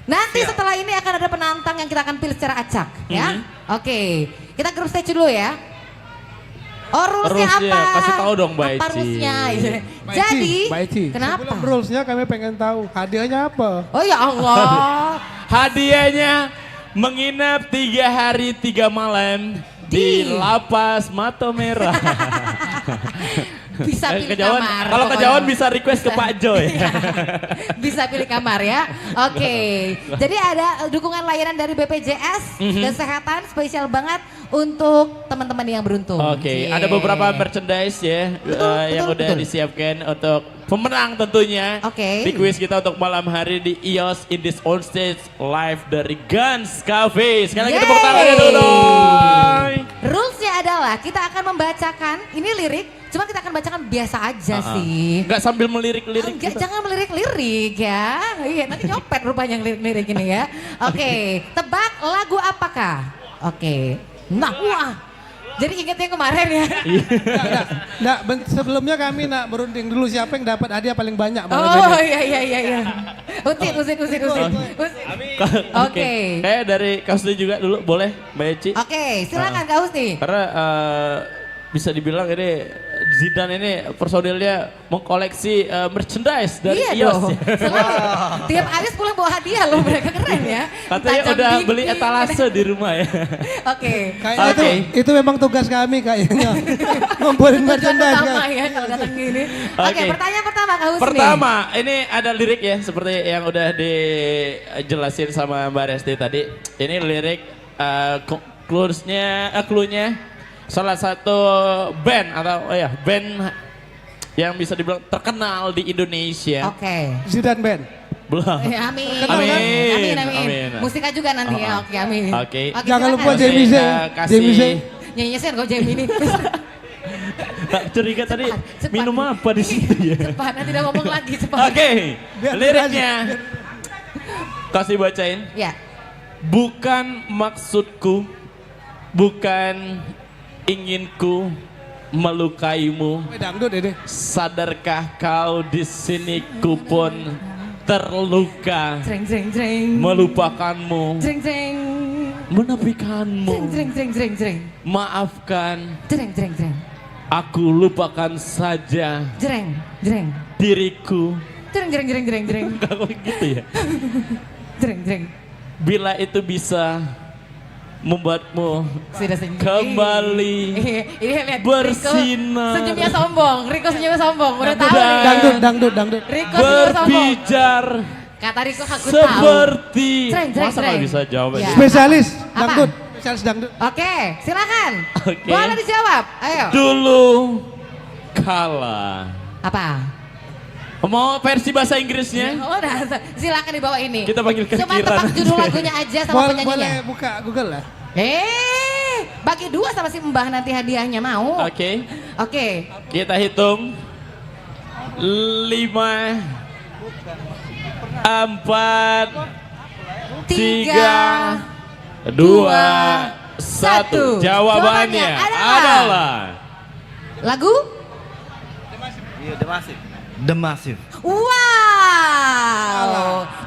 Nanti setelah ini akan ada penantang yang kita akan pilih secara acak, ya. Oke. Kita grup Stage dulu ya. Oh, rulesnya Rulesnya, apa? kasih tahu dong, Mbak Apa Eci. rulesnya? Mbak Jadi, Eci, Mbak Eci, kenapa? sebelum rulesnya kami pengen tahu hadiahnya apa? Oh ya Allah. Hadiahnya menginap 3 hari 3 malam di Lapas Mata Merah. Bisa pilih Kejauhan, kamar. kalau pokoknya. kejauhan bisa request ke Pak Joy. Bisa pilih kamar ya. Oke. Jadi ada dukungan layanan dari BPJS Kesehatan spesial banget untuk teman-teman yang beruntung. Oke, Cie. ada beberapa merchandise ya yang udah betul. disiapkan untuk pemenang tentunya. Oke. Di kuis kita untuk malam hari di IOS In This On Stage live dari Guns Cafe. Sekali lagi Yeay. tepuk tangannya dulu dong. Rulesnya adalah kita akan membacakan ini lirik, cuma kita akan bacakan biasa aja sih. Enggak sambil melirik-lirik Enggak, gitu. jangan melirik-lirik ya. Iya, nanti nyopet rupanya yang lirik-lirik ini ya. Oke, tebak lagu apakah? Oke. Nah, wah. Jadi inget yang kemarin ya. Nah, sebelumnya kami nak berunding dulu siapa yang dapat hadiah paling banyak malam Oh ini. iya. Usin. Oke. Kayak dari Kasdi juga dulu boleh Mbak Eci. Oke, silakan Kak Husni. Karena bisa dibilang ini Zidane ini personilnya mengkoleksi merchandise dari Iya Ios. dong. Selalu tiap Aris pulang bawa hadiah loh, mereka keren ya. Katanya Tajam udah dinding. beli etalase di rumah ya. Oke. Kayaknya Oke. itu memang tugas kami kayaknya. Ngumpulin merchandise Utama kan. ya kalau datang gini. Oke, Oke. pertanyaan pertama Kak Husni. Pertama, ini ada lirik ya seperti yang udah dijelasin sama Mbak Resti tadi. Ini lirik clue-nya salah satu band atau band yang bisa dibilang terkenal di Indonesia. Oke. Zidane Band. Belum. Amin. Amin. Amin. Musiknya juga nanti ya. Oke, amin. Oke. Jangan silakan. lupa Oke, Jamie Z. kasih- Jamie Z. Nyanyinya sih kok Jamie ini. Tak curiga tadi Cepat. minum apa di situ ya. Cepat, nanti tidak ngomong lagi cepat. Oke, Biar liriknya. Kasih bacain. Ya. Bukan maksudku, bukan inginku melukaimu. Dangdut ini. Sadarkah kau di sini ku pun terluka, Jreng. melupakanmu, Jreng. menepikanmu. Jreng. Maafkan, Jreng. aku lupakan saja Jreng. diriku. Jreng. Kalau gitu ya. Jreng. Bila itu bisa membuatmu Sudah senyum. kembali Ini lihat bersinar. Riko senyumnya sombong. Udah tahu Dan nih. Dangdut. Riko senyumnya sombong. berbijar Kata Riko aku tahu. seperti Jreng. masa nggak bisa jawab Ya. aja? Spesialis Apa? dangdut. Spesialis dangdut. Oke, silakan. Oke. Boleh dijawab. Ayo. Dulu kala. Apa? Mau versi bahasa Inggrisnya? Oh, udah, silakan dibawa ini. Kita panggil Cuma Kiran tebak judul aja. lagunya aja sama penyanyinya. Boleh buka Google lah. Bagi 2 sama si Mbah nanti hadiahnya mau. Oke. Oke. Kita hitung 5 4 3 2 1. Jawabannya Jawabannya adalah Lagu? The Massive. Wow.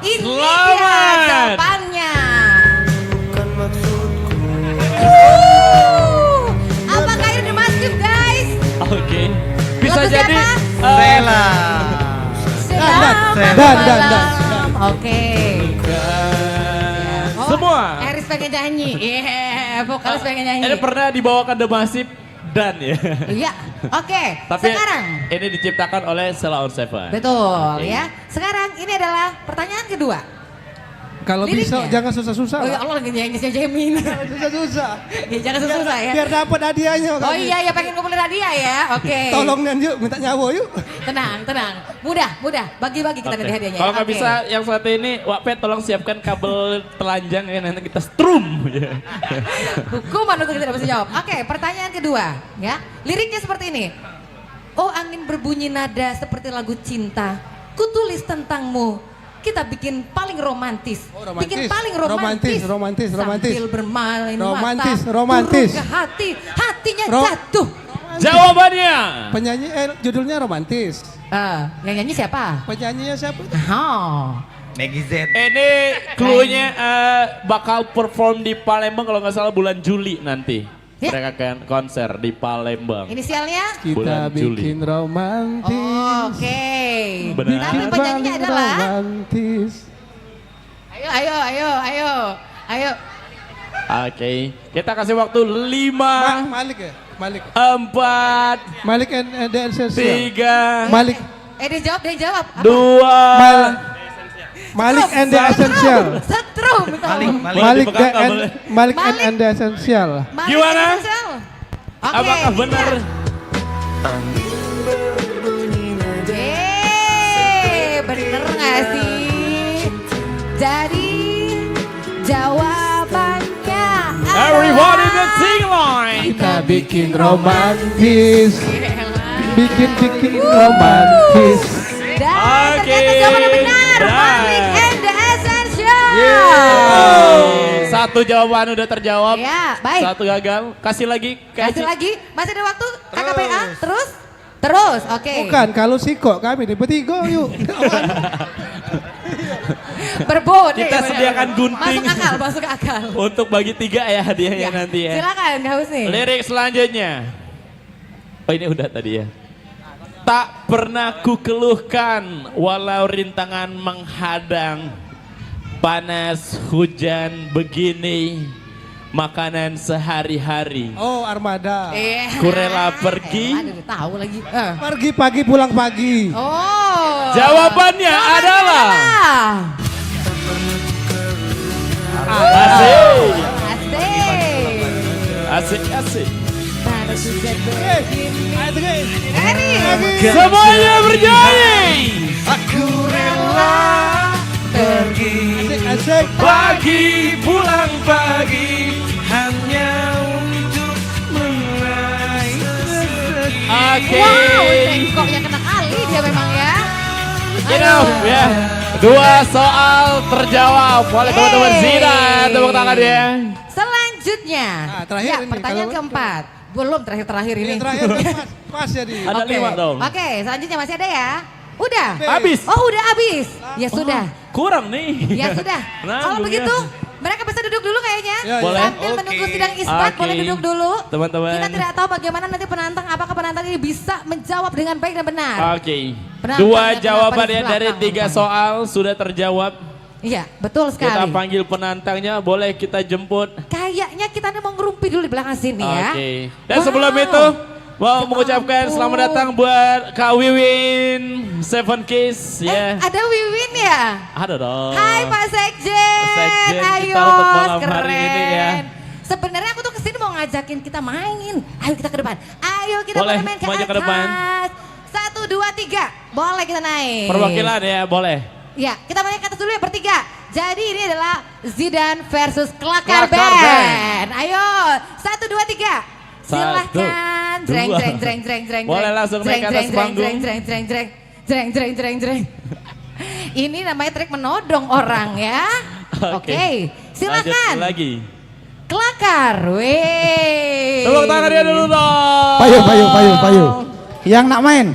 Ini dia Selamat. jawabannya. Apakah ini The Massive, guys? Oke. Bisa Lagu jadi siapa? Selamat Dan. malam. Oke. Oh, Semua. Eris pengen nyanyi. Iya, vokalis pengen nyanyi. Ini pernah dibawakan The Massive dan ya. Iya. Oke. Tapi Sekarang. ini diciptakan oleh Sheila on Seven. Betul Oke. ya. Sekarang ini adalah pertanyaan kedua. Kalau bisa Liriknya. jangan susah-susah. Oh ya lah. Allah lagi nyanyinya Jamin. Susah-susah. Ya, jangan susah ya. Biar dapat hadiahnya. Oh iya ya pengen ngumpulin hadiah ya. Oke. Tolong Nan yuk, minta nyawa yuk. Tenang. Mudah. Bagi-bagi kita Oke. nanti hadiahnya. Kalau nggak Oke. bisa yang satu ini, Wak Pet tolong siapkan kabel telanjang ya nanti kita strum. Hukuman untuk kita tidak bisa jawab. Oke, pertanyaan kedua ya. Liriknya seperti ini. Oh angin berbunyi nada seperti lagu cinta. Kutulis tentangmu. Kita bikin paling romantis. Oh, romantis. Bikin paling romantis. Romantis. Sambil bermain Romantis, mata. romantis. Turun ke hati. Hatinya Ro- jatuh. Jawabannya Penyanyi judulnya romantis. Yang nyanyi siapa? Penyanyinya siapa? Oh. ini clue-nya bakal perform di Palembang kalau nggak salah bulan Juli nanti. Ya. Mereka akan konser di Palembang. Inisialnya? Kita Bulan Juli. bikin romantis. Oke. Benar. Tapi penyanyinya Paling adalah. romantis. Ayo. Oke, kita kasih waktu 5 Malik ya? Malik. 4 Malik and the Essential. 3 Malik. Dia jawab. Apa? 2 Malik and the Essential. Setrum. Malik dipegang kabelnya. Malik Malik. and the Essential. Gimana? Oke. Apakah benar? Bener gak sih? Jadi jawabannya Everybody in the sing line. Kita bikin romantis. Bikin romantis. Dan Oke. ternyata jawabannya benar. Dan. Malik and the Essential. Oh, Satu jawaban udah terjawab. Ya, baik. Satu gagal. Kasih lagi. Kasih lagi, masih ada waktu. KKPA, terus, oke. Bukan, kalau siko kami di bertiga yuk. Berbode. Kita sediakan gunting. Masuk akal. Untuk bagi 3 ya hadiahnya nanti ya. Silakan, Kak Husni. Lirik selanjutnya. Oh ini udah tadi ya. Tak pernah ku keluhkan walau rintangan menghadang. Panas hujan begini makanan sehari-hari. Oh, Armada. Iya. Ku rela pergi. Aduh, tahu lagi. Pergi pagi pulang pagi. Oh. Jawabannya adalah asik. Asik. Asik. Panas hujan begini. Semuanya bernyanyi. Aku rela pergi Asik. pagi pulang pagi hanya untuk meraih Oke. Wow, tengkoknya kena kali dia memang ya. Ya. 2 soal terjawab oleh teman-teman Zina. Tepuk tangan ya. Selanjutnya, terakhir ya, ini, pertanyaan kalau- keempat. Belum terakhir ini. Ini terakhir kan pas jadi. Ada Oke. 5 dong. Oke, selanjutnya masih ada ya. Udah. Habis. Oh, udah habis. Ya sudah. Kurang nih. Ya sudah. Nah, Kalau belum begitu, ya. mereka bisa duduk dulu kayaknya. Ya, ya. Boleh. Sambil menunggu sidang isbat, Oke. boleh duduk dulu. Teman-teman. Kita tidak tahu bagaimana nanti penantang, apakah penantang ini bisa menjawab dengan baik dan benar. Oke. Penantangnya 2 kenapa jawabannya di dari belakang, 3 rupanya? soal sudah terjawab. Iya, betul sekali. Kita panggil penantangnya, boleh kita jemput. Kayaknya kita nih mau ngerumpi dulu di belakang sini ya. Oke. Dan Wow. sebelum itu mau Ya mengucapkan ampun. selamat datang buat Kak Wiwin, Seven Kiss ya. Ada Wiwin ya? Ada dong. Hai Pak Sekjen, Sekjen ayo kita untuk malam keren. hari ini ya. Sebenarnya aku tuh kesini mau ngajakin kita main. Ayo kita ke depan. Ayo kita Boleh, main ke maju atas. ke depan. 1, 2, 3. Boleh kita naik. Perwakilan ya, boleh. Ya, kita main ke atas dulu ya bertiga. Jadi ini adalah Zidan versus Kelakar Kelakar Band. Band. Ayo, 1, 2, 3. Silahkan. Satu, Jreng, dua. jreng, jreng, jreng, jreng. Boleh langsung naik ke atas jreng, jreng, panggung. jreng, jreng, jreng, jreng. Jreng, jreng, jreng, jreng. Ini namanya trik menodong orang ya. Oke, silakan. Lanjut lagi. Kelakar, weh. Tepuk tangan dia dulu dong. Payu. Yang nak main.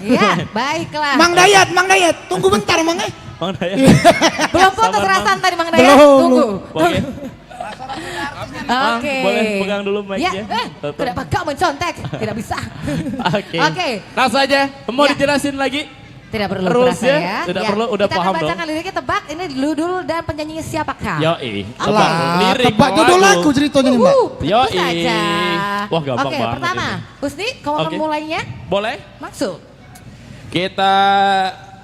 Ya, baiklah. Mang Dayat, tunggu bentar Mang. Bang Dayat. Belum foto Sabar, serasan Bang. tadi Mang Dayat. Belum. Tunggu. Oke. Oke. Boleh pegang dulu mic-nya. Ya, Tetap. kenapa kau mencontek? Tidak bisa. Oke. Oke. Langsung aja. Mau Ya. dijelasin lagi? Tidak perlu Terus berasa ya? ya. Tidak perlu, udah kita paham akan bacakan dong. liriknya, tebak ini judul dan penyanyinya siapakah? Yoi. Allah. Lirik Tebak judul lagu. lagu ceritanya nih Mbak. Tentu Yoi. saja. Wah, gampang Oke, banget pertama, ini. Husni, kau akan Oke. mulainya? Boleh? Masuk. Kita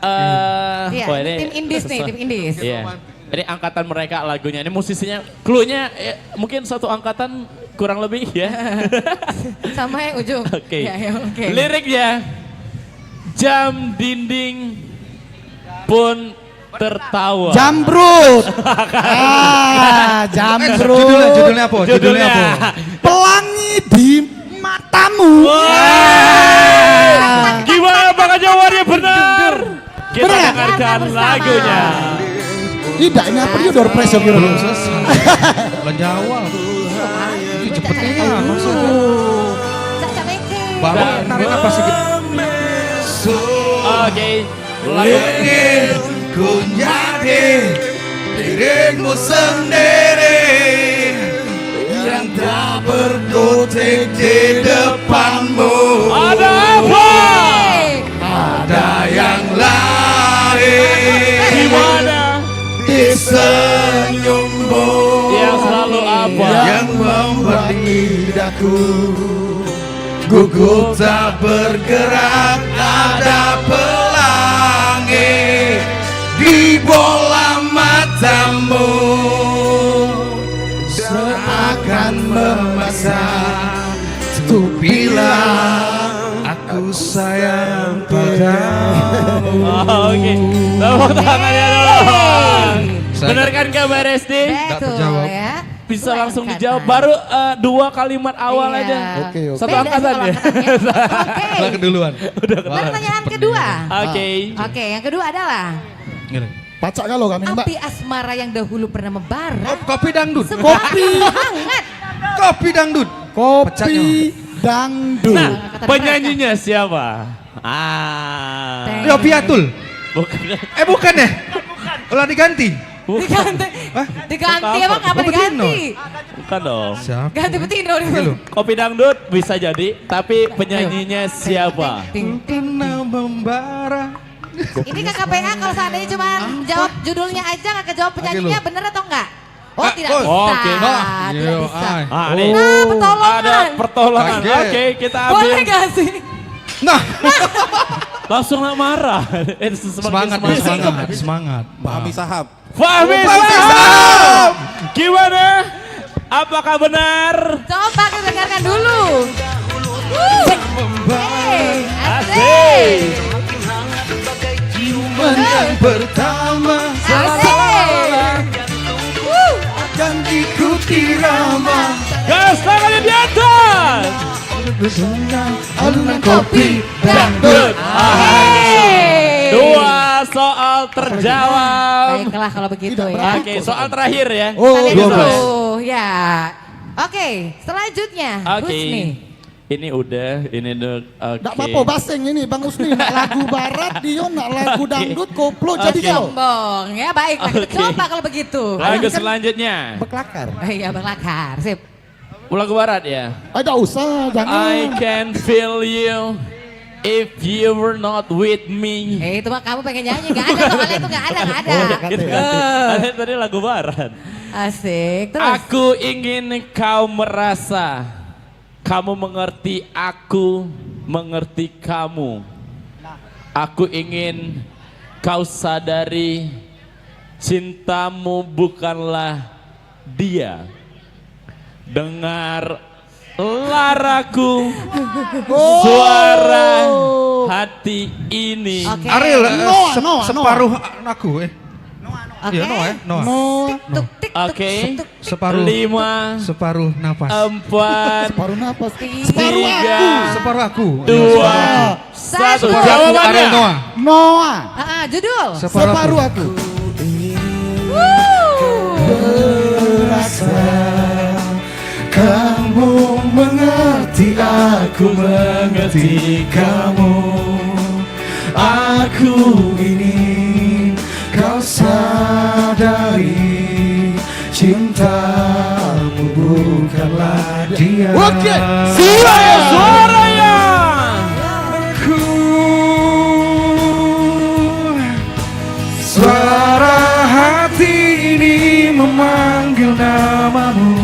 Iya, wah, ini tim Indis nih, tim Indis. Iya. Ini angkatan mereka lagunya. Ini musisinya, cluenya mungkin satu angkatan kurang lebih ya. Sama yang ujung. Oke. Ya, ya, oke. Liriknya, jam dinding pun tertawa. Jambrut. Jambrut. Judulnya apa? Judulnya apa? Pelangi di matamu. Gimana Bang jawabannya benar? Kita Benar. dengarkan Karena bersama. lagunya. Tidak, ini apa dia door pressure gitu. Belum selesai. Lah Jawa. Cepetnya maksudnya. Caca Meke. Bawa tarik apa sih? Oke. Lagu Ku nyari dirimu sendiri yang tak berkutik di depanmu. ada apa? Ada yang lain Gimana? di senyummu Yang selalu apa? yang membuat lidahku gugup tak bergerak. Ada pelangi di bola matamu seakan memaksa untuk bilang aku sayang padamu. Oke. Tepuk tangannya dong. Bener kan kabar SD? Betul terjawab. ya. Bisa Dua langsung angkatan. dijawab. Baru 2 kalimat awal Iya. aja. Oke, oke. Satu Beda angkatan satu ya. angkatannya. Oke. Lah keduluan. Pertanyaan kedua. Oke. Oke, yang kedua adalah Pacak kalau kami mbak. Api asmara yang dahulu pernah membara. Kopi dangdut. Kopi hangat. Kopi dangdut. Kopi dangdut. Nah, penyanyinya siapa? Rio Piatul. Bukan. Bukan ya? Ulah diganti. Diganti. Diganti Bukan emang apa Betino. diganti? Bukan dong. Siapa? Ganti Betino Oke, dulu. lu. Kopi dangdut bisa jadi, tapi penyanyinya siapa? Ting ting. Pernah membara. Ini KKPA kalau seandainya cuma jawab judulnya aja nggak kejawab penyanyinya bener atau enggak? Oh tidak bisa. oh, oke. Tidak Yo, bisa. ay. Nih. Nah, pertolongan. Ada pertolongan. Kaget. Oke, kita ambil. Boleh gak sih? Nah, Langsung nak marah. semangat, semangat. Fahmi Sahab. Fahmi Sahab. Gimana? Apakah benar? Coba kita dengarkan dulu. Hey, asik. Asik. Yang pertama Asik. akan ikuti rama. Gas tangannya di atas. Alunan kopi Dangdut. Hey. Dua soal terjawab. Baiklah kalau begitu ya. Oke, soal terakhir ya. Kita lihat 12. dulu, ya. Oke, selanjutnya Oke. Husni. Ini udah, ini udah. Oke. Nggak apa-apa basing ini Bang Usni. Nak lagu barat, Dio nak lagu dangdut, koplo jadi Oke. kau. Sombong ya, baiklah. Kita Oke. coba kalau begitu. Lagu selanjutnya. Bekelakar. Iya, berlakar. Sip. Lagu barat ya. Ada usah, I jangan. can feel you if you were not with me. Itu mah kamu pengen nyanyi, gak ada soalnya itu gak ada. Gitu kan? Ada tadi lagu barat. Asik, terus. Aku ingin kau merasa, kamu mengerti aku, mengerti kamu. Aku ingin kau sadari, cintamu bukanlah dia. Dengar laraku, suara hati ini. Oke. Ariel, Noah, separuh aku Oke. Iya, Noah ya, Noah. Tuk, tik, tuk, Oke. tuk, tik. Separuh. 5, Separuh napas. 4, Paruh napas. 3, Separuh aku. 2, 1. Satu. Ariel Jawabannya. Noah. Noah. Judul. Separuh aku. Kamu mengerti, aku mengerti kamu. Aku ingin kau sadari, cintamu bukanlah dia. Oke. Suaranya. Ku suara hati ini memanggil namamu,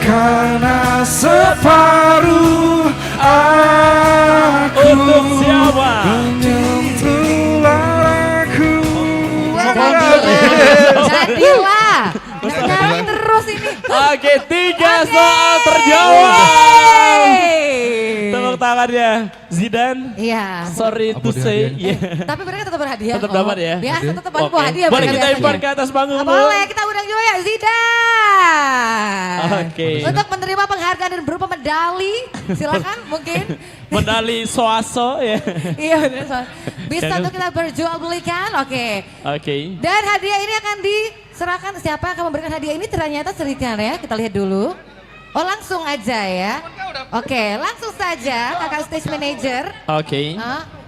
karena separuh aku Untuk siapa? menyentuh laraku. Nadila. Nyanyi terus ini. Oke, 3 soal terjawab. Yeay. Tepuk tangannya Zidane. Iya. Sorry to say. Iya. Tapi mereka tetap berhadiah. Tetap kok. dapat ya? Biasa tetap Oke. bawa hadiah. Boleh mereka kita biasanya. impor ke atas panggung dulu? Boleh, kita undang juga ya Zidan. Oke. Untuk menerima penghargaan dan berupa medali, silakan mungkin. Medali Soaso ya. Iya benar. Bisa untuk kita berjual belikan, oke. Oke. Dan hadiah ini akan diserahkan, siapa yang akan memberikan hadiah ini ternyata Serikan ya, kita lihat dulu. Oh langsung aja ya. Oke, langsung saja kakak stage manager. Oke.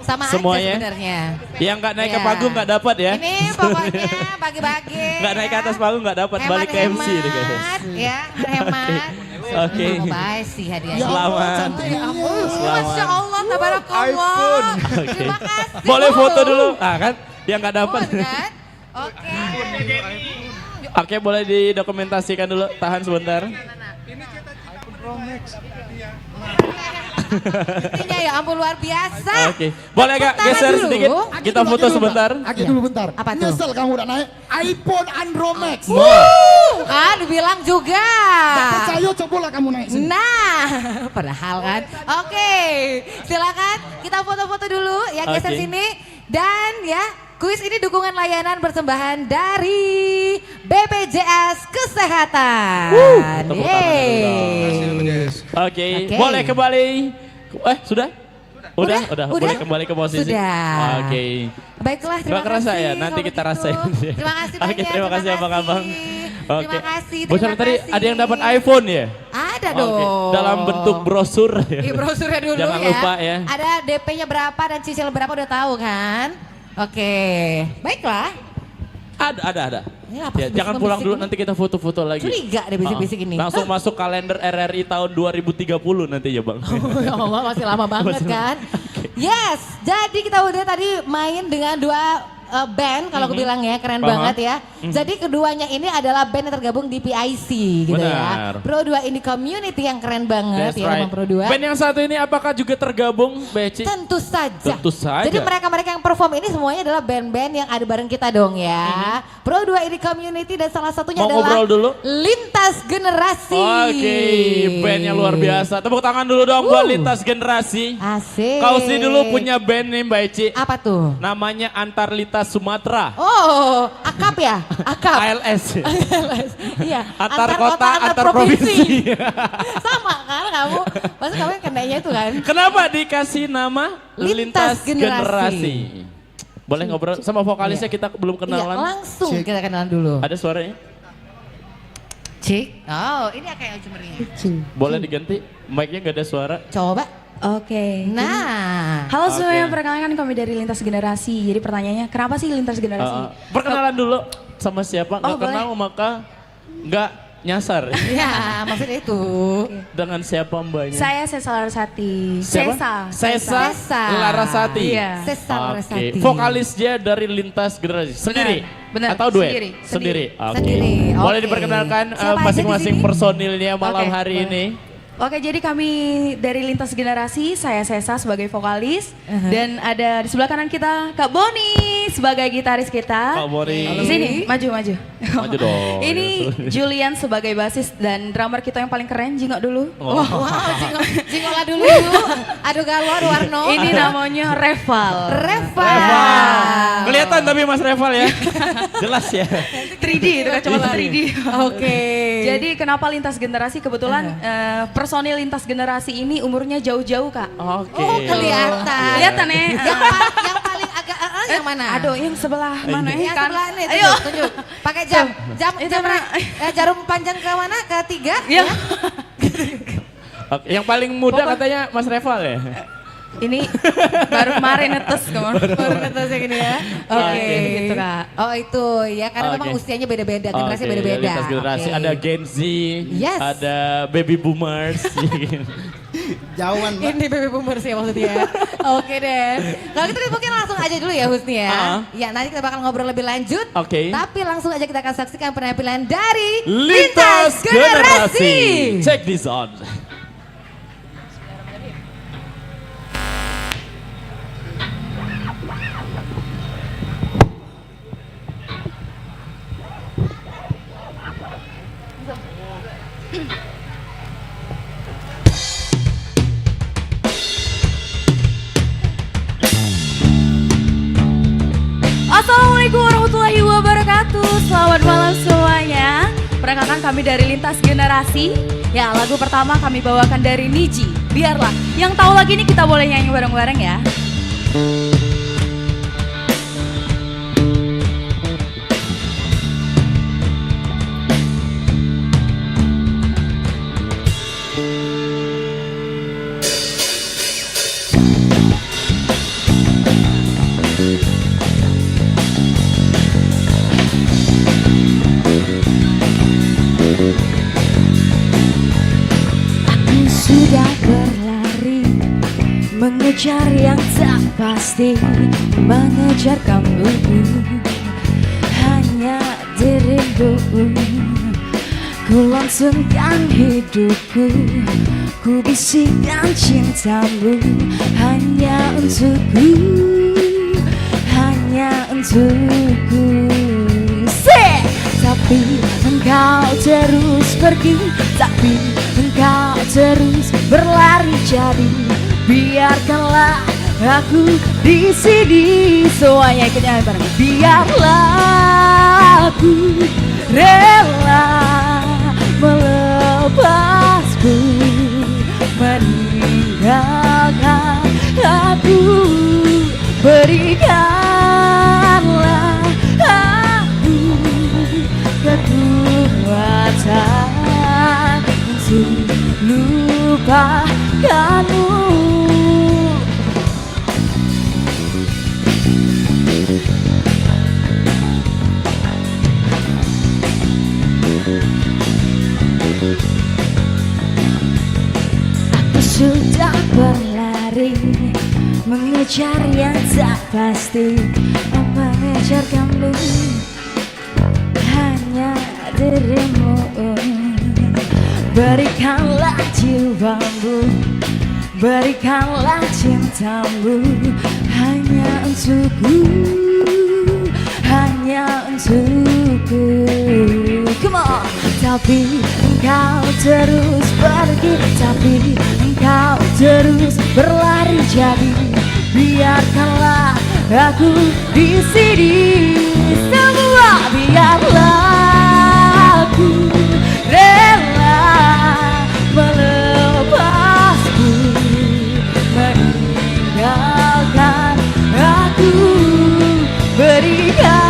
Sama Semuanya? aja sebenarnya. Yang nggak naik ke Iya. panggung nggak dapat ya. Ini pokoknya bagi-bagi. Nggak naik ke atas panggung nggak dapat, balik ke MC deh guys. Ya, hemat. Oke. Oh, baik sih hadiahnya. Selamat. Ya ampun, Selamat. Masya Allah, tabarakallah. Oke. Terima kasih. Boleh foto dulu. Ah kan, yang nggak dapat. Boleh, kan? Oke. Oke, boleh didokumentasikan dulu. Tahan sebentar. Intinya ya ampun luar biasa. Oke. Boleh Kak Tepuk tangan geser dulu. sedikit? Kita foto sebentar. Aki dulu bentar. Apa tuh? Nyesel kamu udah naik iPhone Andro Max. Kan dibilang juga. Nggak percaya cobalah kamu naik sini. Nah, padahal kan. Oke, silakan kita foto-foto dulu ya geser Oke. sini. Dan ya, kuis ini dukungan layanan persembahan dari BPJS Kesehatan. Tepuk tangan Yeay. Oke, Oke. boleh kembali. Sudah? Udah. Boleh kembali ke posisi. Sudah. Oke. Baiklah, terima Nggak kerasa kasih. ya, nanti kalau kita begitu. rasain. Terima kasih Oke, banyak. terima kasih abang-abang. Oke. Terima kasih. Bocor tadi ada yang dapat iPhone ya? Ada Oke. dong. Dalam bentuk brosur. Di brosurnya dulu Jangan ya. lupa ya. Ada DP-nya berapa dan cicil berapa udah tahu kan? Oke. Baiklah. Ada. Ini apa Ya, sih jangan bisik-bisik pulang dulu, ini? nanti kita foto-foto lagi. Curiga deh bisik-bisik ini. Langsung masuk kalender RRI tahun 2030 nanti ya bang. Oh ya Allah, masih lama banget kan. Yes, jadi kita udah tadi main dengan dua band kalau aku bilang ya, keren banget ya. Jadi keduanya ini adalah band yang tergabung di PIC gitu Benar. ya. Pro 2 ini community yang keren banget That's ya right. Bang Pro 2. Band yang satu ini apakah juga tergabung Beci? Tentu saja. Tentu saja. Jadi mereka-mereka yang perform ini semuanya adalah band-band yang ada bareng kita dong ya. Pro 2 ini community dan salah satunya Mau adalah ngobrol dulu? Lintas Generasi. Oke, band yang luar biasa. Tepuk tangan dulu dong buat Lintas Generasi. Asik. Kau sih dulu punya band nih Mbak Eci. Apa tuh? Namanya Antar Lintas Sumatera. Oh, akap ya? Akap. ALS. Iya. Antar kota, antar provinsi. Sama kan kamu? Masa kamu yang kenanya itu kan? Kenapa dikasih nama Lintas Generasi. Boleh ngobrol sama vokalisnya, kita belum Iya, kenalan. langsung kita kenalan dulu. Ada suaranya? Cik. Oh, ini kayak cemernya. Boleh diganti? Mic-nya gak ada suara. Coba. Oke. Nah. Halo semuanya, perkenalkan kami dari Lintas Generasi. Jadi pertanyaannya, kenapa sih Lintas Generasi? Perkenalan dulu sama siapa? Nggak Oh, boleh. kenal maka nggak nyasar. Ya, maksudnya itu. Dengan siapa mbaknya? Saya Sesa Larasati. Siapa? Sesa. Sesa. Larasati. Iya. Sesa Larasati. Vokalisnya dari Lintas Generasi sendiri? Benar, Atau duet? sendiri. Sendiri. Oke. Sendiri, Boleh oke. diperkenalkan Siapa aja masing-masing di sini? personilnya malam Oke, hari boleh. ini. Oke, jadi kami dari Lintas Generasi, saya Sesa sebagai vokalis. Dan ada di sebelah kanan kita Kak Boni sebagai gitaris kita. Kak Boni. Di sini, maju. Maju dong. Ini Julian sebagai basis dan drummer kita yang paling keren, Jingok dulu. Oh. Wow, jinggola dulu yuk. Aduh galon Warno. Ini namanya Reval. Reva. Kelihatan tapi Mas Reval ya. Jelas ya. 3D itu kan cuma 3D. Oke. Jadi kenapa lintas generasi? Kebetulan personil lintas generasi ini umurnya jauh-jauh Kak. Oke. Oh, kelihatan. Kelihatan ya? Yang paling agak yang mana? Aduh, yang sebelah mana ya Yang kan? sebelah ini, Ayo. tunjuk. Pakai jam Itu mana? jarum panjang ke mana? Ke 3? Ya. Oke, yang paling muda katanya Mas Reval ya? Ini baru kemarin netes kemarin. Baru netes yang ini ya. Oke. Gitu Kak. Oh itu ya, karena memang Oke. usianya beda-beda, generasi Oke, beda-beda. Lintas generasi. Oke. Ada Gen Z, Yes. ada Baby Boomers. Jauhan Mbak. Ini baby boomers ya maksudnya. Oke deh. Kalau gitu mungkin langsung aja dulu ya Husni ya. Ya nanti kita bakal ngobrol lebih lanjut. Oke. Tapi langsung aja kita akan saksikan penampilan dari Lintas Generasi. Check this out. Assalamualaikum warahmatullahi wabarakatuh. Selamat malam semuanya. Perkenalkan kami dari Lintas Generasi. Ya, lagu pertama kami bawakan dari Niji. Biarlah. Yang tahu lagi ini kita boleh nyanyi bareng-bareng ya. Aku sudah berlari, mengejar yang tak pasti, mengejar kamu, hanya dirimu. Ku langsungkan hidupku, ku bisikkan cintamu, hanya untukku, hanya untukku. Tapi engkau terus pergi, tapi engkau terus berlari, jadi biarkanlah aku di sini. Semuanya ikut nyanyi bareng. Biarlah aku rela melepasmu, meninggalkan aku, berikanlah aku kekuatan untuk lupakanmu. Aku sudah berlari mengejar yang tak pasti, mengejar kamu, hanya dirimu. Berikanlah jiwamu, berikanlah cintamu, hanya untukku, hanya untukku. Come on. Tapi engkau terus pergi, tapi engkau terus berlari, jadi biarkanlah aku di sini. Semua biarlah aku rela melepasku, meninggalkan aku, berikanlah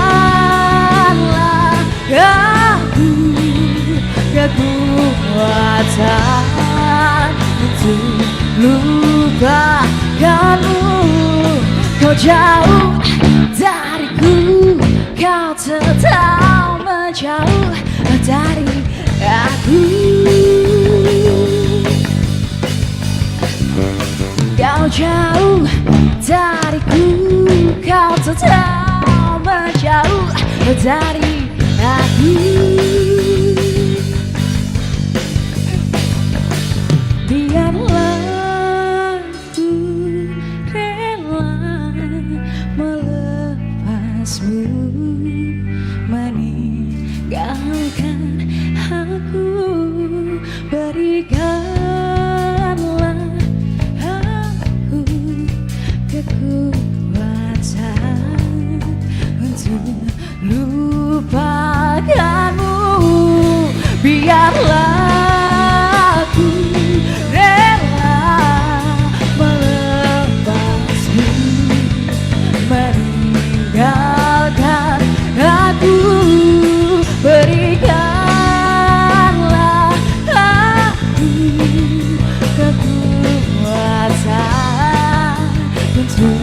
aku kekuatan untuk lupakanmu. Kau jauh dariku, kau tetap menjauh dari aku. Kau jauh dariku, kau tetap menjauh dari aku. Biarlah aku rela melepasmu, meninggalkan aku, berikanlah aku kekuatan untuk lupakanmu. Biarlah aku rela melepasmu, meninggalkan aku, berikanlah aku kekuatan untuk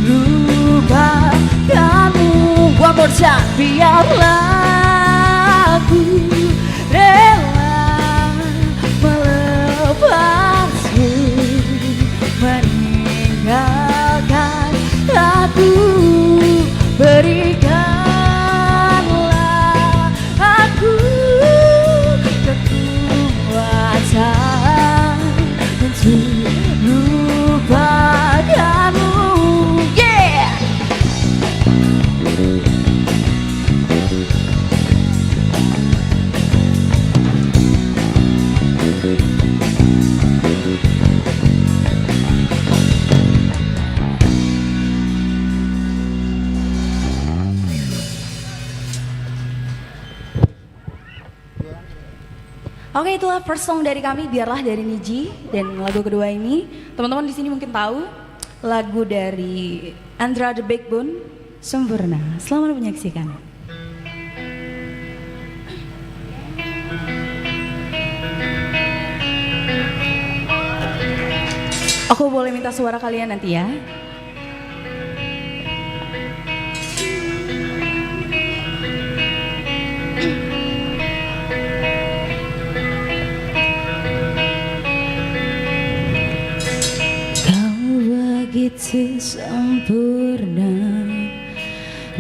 lupakanmu. One more time. Biarlah aku rela melepasmu, meninggalkan aku, berikanlah aku kekuatan untuk lupakanmu. Yeah. Oke, itulah first song dari kami, Biarlah dari Niji. Dan lagu kedua ini, teman-teman di sini mungkin tahu, lagu dari Andra The Backbone, Sempurna. Selamat menyaksikan. Aku boleh minta suara kalian nanti ya. Begitu sempurna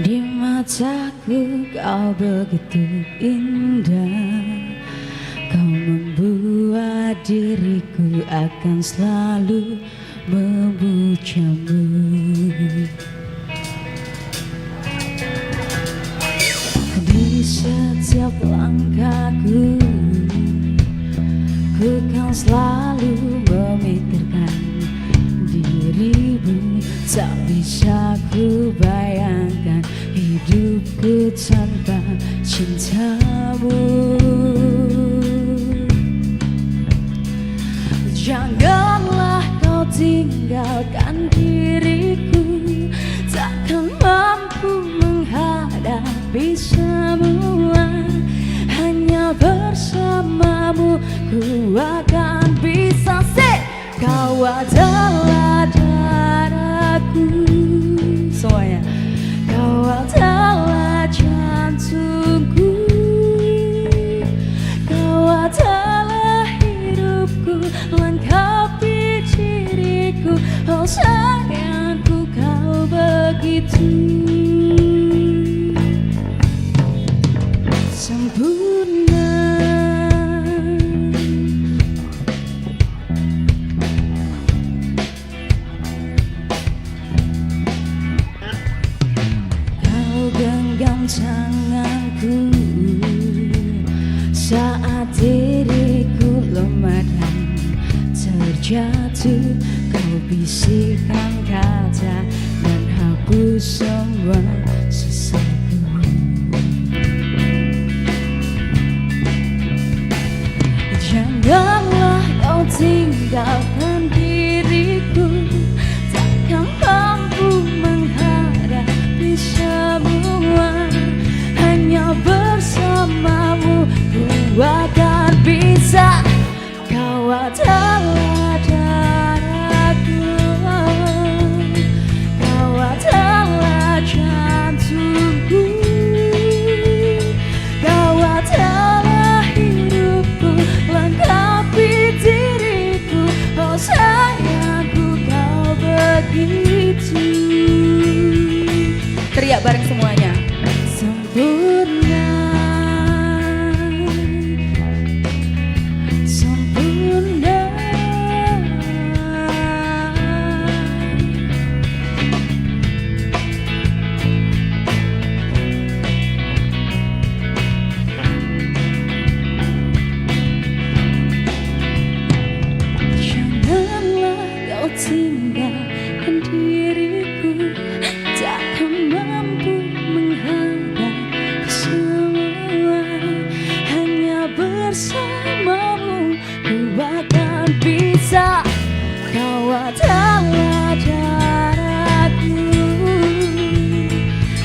di mataku, kau begitu indah. Kau membuat diriku akan selalu memujamu. Di setiap langkahku, ku kan selalu memikirkan dirimu. Tak bisa ku bayangkan hidupku tanpa cintamu. Janganlah kau tinggalkan diri. habis semua. Hanya bersamamu ku akan bisa. Kau adalah darahku semuanya. Kau adalah jantungku. Kau adalah hidupku, lengkapi diriku. Oh sayangku, kau begitu sempurna. Kau genggam tanganku saat diriku lemah dan terjatuh. Kau bisikkan kata dan hapus semua sesalku. Janganlah kau tinggalkan diriku, takkan mampu menghadapi semua. Hanya bersamamu ku akan bisa. Kau adalah darahku, kau adalah jantungku. Kau adalah hidupku, lengkapi diriku. Oh sayangku, kau begitu. Teriak bareng semuanya. Sempurna, sempurna. Janganlah kau tinggalkan diriku, takkan mampu menghadapi semua. Hanya bersamamu ku akan bisa. Kau adalah darahku,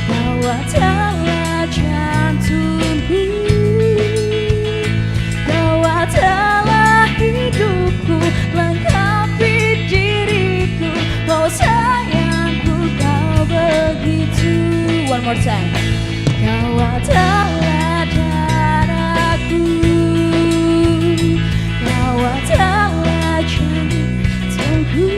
kau adalah jantungku. Kau adalah hidupku, lengkapi diriku. Oh sayangku, kau begitu. One more time. Kau adalah darahku, kau adalah jantungku.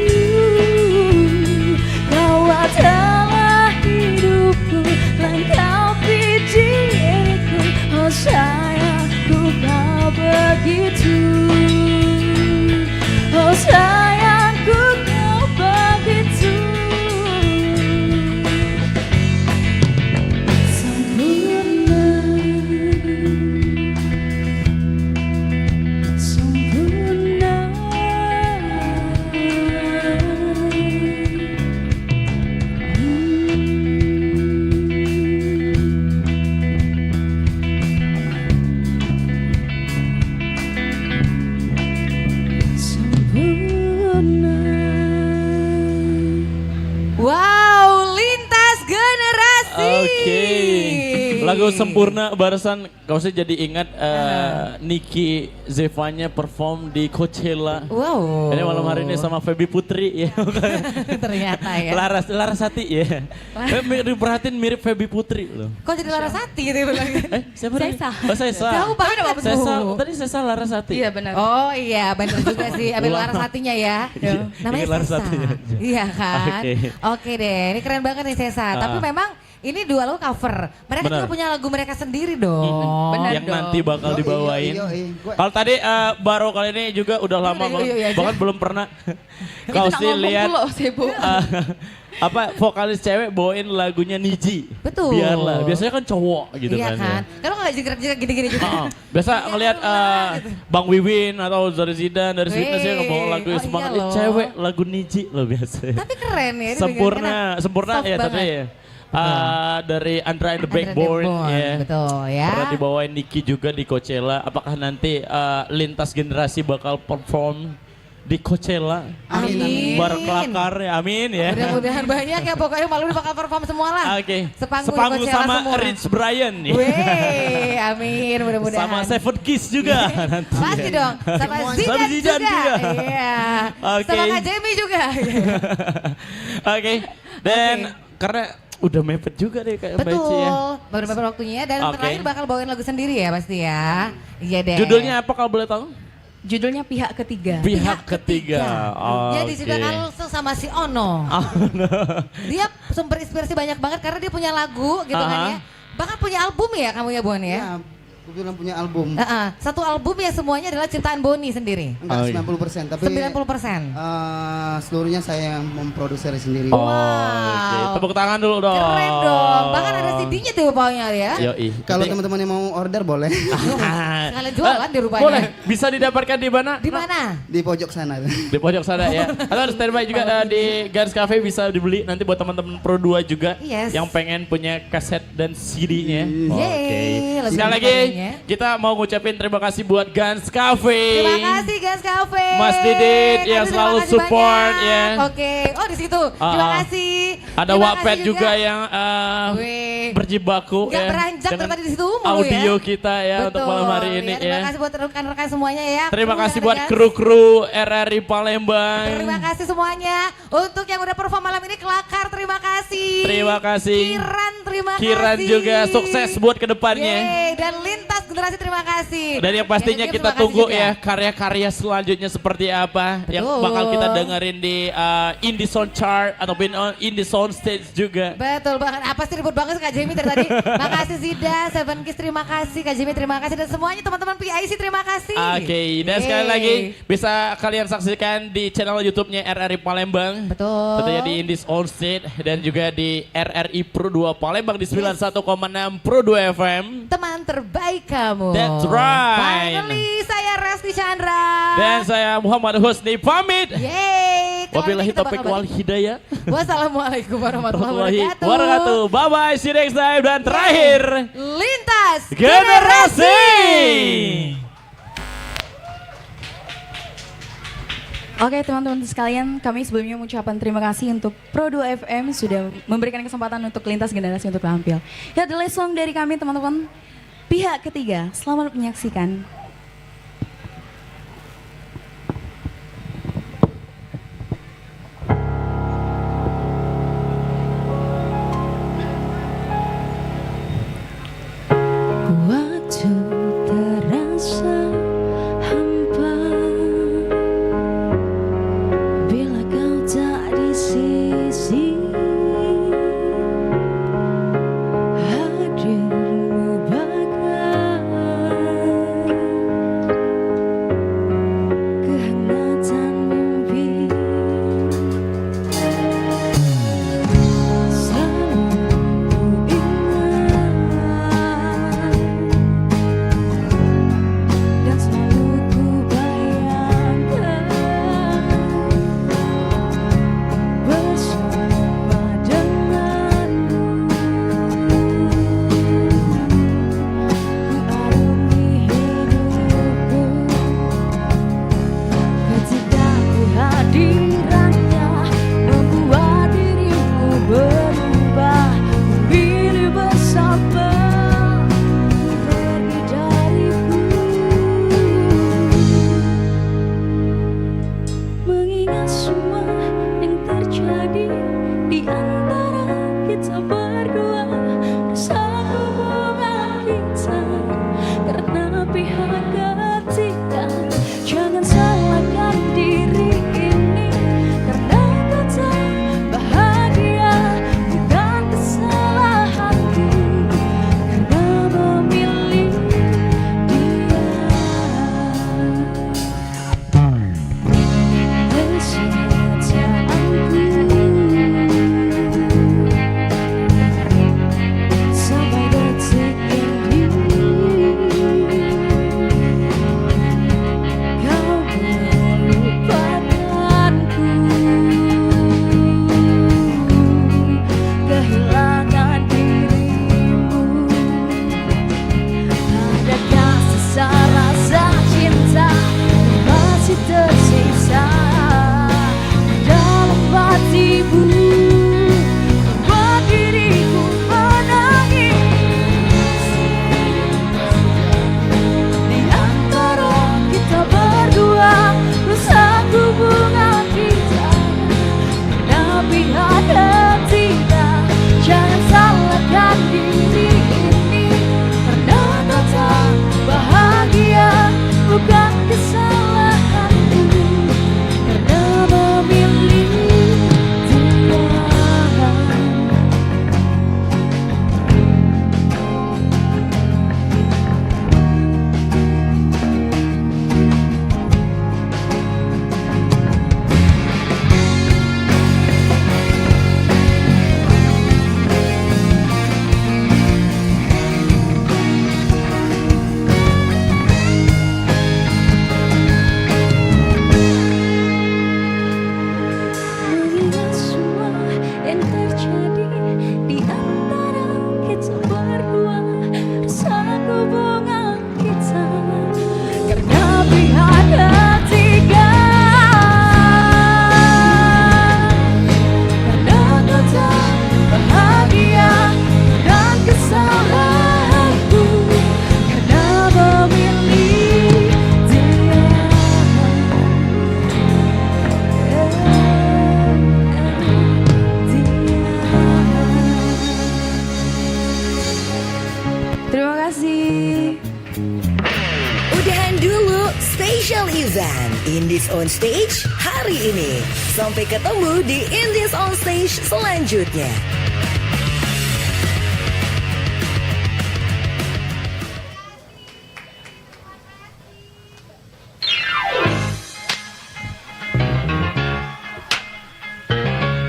Kau adalah hidupku, lengkapi diriku. Oh sayangku, kau begitu. Oh sayangku, kau begitu sempurna, sempurna. Sempurna. Wow, lintas generasi. Oke. Lagu Sempurna barusan kau sih jadi ingat Niki Zevanya perform di Coachella. Wow. Ini malam hari ini sama Feby Putri ya. Ternyata ya. Larasati ya. Diperhatiin mirip Feby Putri loh. Kok jadi Larasati gitu bilangnya? Siapa tadi? Sesa. Oh Sesa. Tahu banget apa tuh? Sesa, tadi Sesa Larasati. Iya benar. Oh iya benar juga sih, ambil Larasatinya ya. Namanya Ingat Larasatinya Sesa. aja. Iya kan? Oke. Oke deh, ini keren banget nih Sesa. Tapi memang ini dua lagu cover. Mereka Benar. juga punya lagu mereka sendiri dong. Benar Yang dong. nanti bakal dibawain. Kalau tadi baru kali ini juga udah lama banget, bahkan belum pernah. Kau Itu nak sih ngomong lihat dulu, sibuk. apa vokalis cewek bawain lagunya Niji. Betul. Biarlah, biasanya kan cowok gitu Iya kan. kan? Ya. Kalau nggak jeger-jeger gini-gini juga. Biasa ngelihat Bang Wiwin atau dari Zidan dari Wih. Sweetness ya ngebawa lagu Oh, semangat iya loh. cewek lagu Niji loh biasa. Tapi keren ya. Sempurna soft ya banget. tapi ya. Dari Andra and the Andra Backbone Backbone, ya. betul ya. Pernah dibawain Niki juga di Coachella. Apakah nanti lintas generasi bakal perform di Coachella. Amin. Bareng Kelakar ya, amin ya. Mudah-mudahan banyak ya, pokoknya malam ini bakal perform semua lah. Oke. Sepanggung Sepanggung Coachella sama semua. Rich Brian ya. Weh, amin mudah-mudahan. Sama Seven Kiss juga nanti. Pasti dong, sama Zidan Zidan juga. Iya. Oke. Sama Kak Jamie juga. Oke. Dan karena udah mepet juga deh kayak Mbak Ici ya. Betul, baru-baru waktunya dan Oke. terakhir bakal bawain lagu sendiri ya pasti ya. Iya deh. Judulnya apa kalau boleh tahu? Judulnya Pihak Ketiga. Pihak ketiga. Ya diciptakan langsung sama si Ono. Dia sumber inspirasi banyak banget karena dia punya lagu gitu kan ya. Bahkan punya album ya kamu ya Bon ya? Ya, aku bilang punya album. Satu album ya semuanya adalah ciptaan Boni sendiri. Enggak 90%, tapi 90%. seluruhnya saya yang memproduksi sendiri. Oh, oke. Tepuk tangan dulu dong. Keren dong. Bahkan ada CD-nya tuh bapaknya ya. Yoi. Kalau teman-teman yang mau order boleh. Sekalian jualan di rupanya. Boleh. Bisa didapatkan di mana? Di mana? Di pojok sana. Di pojok sana ya. Atau harus standby juga di Guns Cafe bisa dibeli nanti buat teman-teman Pro 2 juga Yes. yang pengen punya kaset dan CD-nya. Yeay, lebih Sekali lagi dibandingnya. kita mau ngucapin terima kasih buat Guns Cafe. Terima kasih Guys Cafe. Mas Didit yang Aduh, selalu terima kasih support banyak. ya. Oke. Oh di situ. Terima kasih. Ada Terima Wapped kasih juga yang Wih. berjibaku Nggak ya. beranjak dengan tadi di situ mulu audio ya. kita ya untuk malam hari ini Terima ya. kasih buat rekan-rekan semuanya ya. Terima Kru kasih yang buat ada, kru-kru RRI Palembang. Terima kasih semuanya. Untuk yang udah perform malam ini Kelakar terima kasih. Terima kasih. Kiran terima Kiran kasih. juga sukses buat kedepannya. Yeay, dan Lintas Generasi terima kasih. Dan yang pastinya Yang kita terima kasih tunggu juga. ya karya-karya selanjutnya seperti apa yang Betul. bakal kita dengerin di Indie Sound Chart ataupun Indie Sound Stage juga. Betul banget. Apa sih ribut banget Kak Jamie dari tadi. Makasih Zida, Seven Kiss terima kasih, Kak Jamie terima kasih dan semuanya teman-teman PIC terima kasih. Oke, dan sekali Yeay. lagi bisa kalian saksikan di channel YouTube-nya RRI Palembang. Betul. Tentunya di Indies On Stage dan juga di RRI Pro 2 Palembang di 91,6 Pro 2 FM. Teman terbaik kamu. That's right. Finally saya Resti Chandra. Dan saya Muhammad Husni pamit. Yeay. Wabillahi Kita taufiq bakal wal balik. hidayah. Wassalamualaikum warahmatullahi wabarakatuh. Wabarakatuh. Bye bye, see you next time dan terakhir Lintas generasi. Oke teman-teman sekalian, kami sebelumnya mengucapkan terima kasih untuk Pro 2 FM sudah memberikan kesempatan untuk lintas generasi untuk tampil. Ya, the last song dari kami teman-teman, Pihak Ketiga. Selamat menyaksikan. Waktu terasa hampa bila kau tak di sisi. Hadirmu bagai special event Indies on Stage hari ini. Sampai ketemu di Indies on Stage selanjutnya.